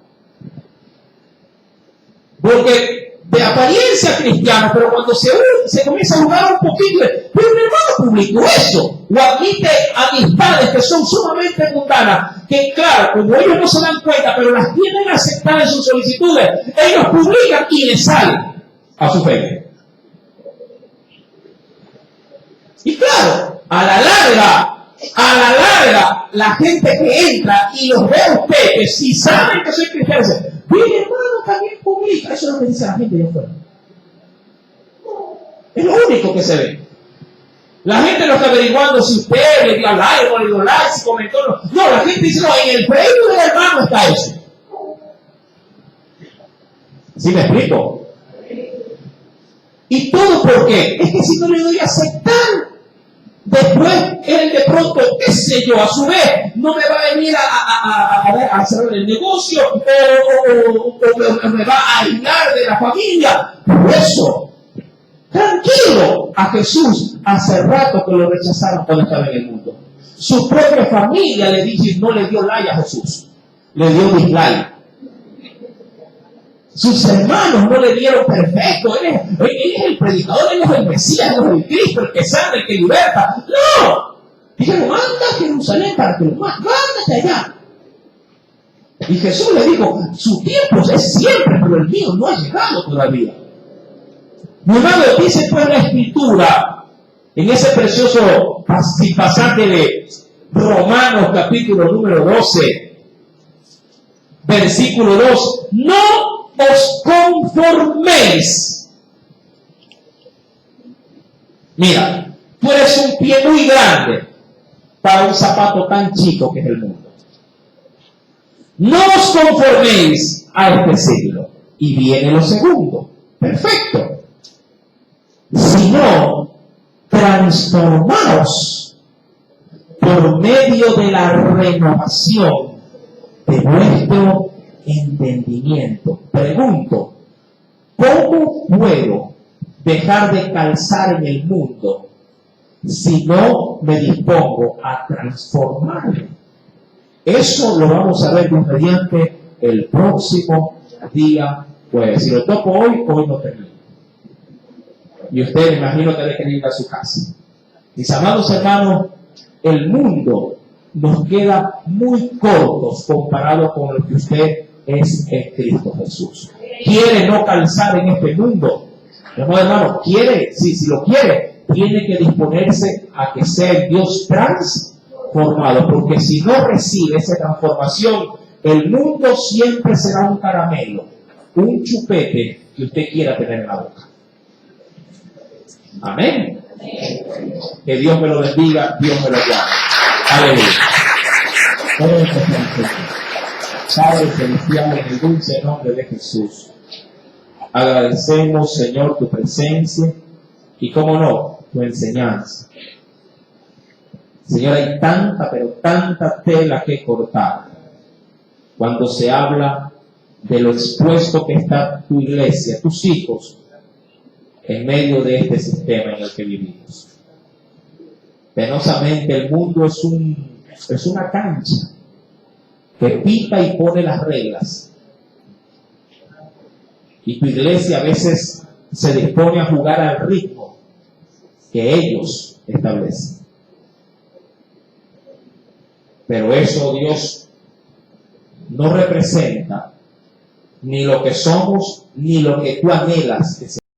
[SPEAKER 1] Porque de apariencia cristiana, pero cuando se comienza a jugar un poquito, pero mi hermano publicó eso, o admite amistades que son sumamente mundanas, que claro, como ellos no se dan cuenta, pero las tienen aceptadas en sus solicitudes, ellos publican y les salen a su fe. Y claro, a la larga, la gente que entra y los ve a ustedes, si saben que soy cristiano, dicen, mi hermano también publica. Eso es lo que dice la gente de afuera. Es lo único que se ve. La gente no está averiguando si usted le dio like o le dio like, si comentó. No, la gente dice, no, en el Facebook del hermano está eso. ¿Sí me explico? ¿Y todo por qué? Es que si no le doy a aceptar, después él de pronto, qué sé yo, a su vez, no me va a venir a hacer el negocio o me va a aislar de la familia. Por eso, tranquilo, a Jesús hace rato que lo rechazaron cuando estaba en el mundo. Su propia familia le dice, no le dio like a Jesús. le dio dislike. Sus hermanos no le dieron perfecto. Él es el predicador, él es el Mesías, él es el Cristo, el que sana, el que liberta. ¡No! Dijeron, anda a Jerusalén para que lo maten, mándate allá. Y Jesús le dijo, su tiempo es siempre, pero el mío no ha llegado todavía. Mi hermano, dice pues la Escritura, en ese precioso pasaje de Romanos capítulo número 12, versículo 2, no os conforméis. Mira, tú eres un pie muy grande para un zapato tan chico que es el mundo. No os conforméis a este siglo. Y viene lo segundo. Perfecto. Sino transformaos por medio de la renovación de vuestro entendimiento. Pregunto, ¿cómo puedo dejar de calzar en el mundo si no me dispongo a transformarme? Eso lo vamos a ver mediante el próximo día jueves. Si lo toco hoy no termino. Y usted, me imagino, que debe ir a su casa. Mis amados hermanos, el mundo nos queda muy cortos comparado con lo que usted es en Cristo Jesús. ¿Quiere no calzar en este mundo? Hermano, quiere, si lo quiere, tiene que disponerse a que sea el Dios transformado, porque si no recibe esa transformación, el mundo siempre será un caramelo, un chupete que usted quiera tener en la boca. Amén. Que Dios me lo bendiga, Dios me lo llame. Aleluya. Padre celestial, en el dulce nombre de Jesús, agradecemos, Señor, tu presencia y, cómo no, tu enseñanza. Señor, hay tanta, pero tanta tela que cortar cuando se habla de lo expuesto que está tu iglesia, tus hijos, en medio de este sistema en el que vivimos. Penosamente, el mundo es una cancha que pita y pone las reglas. Y tu iglesia a veces se dispone a jugar al ritmo que ellos establecen. Pero eso, Dios, no representa ni lo que somos, ni lo que tú anhelas que sea.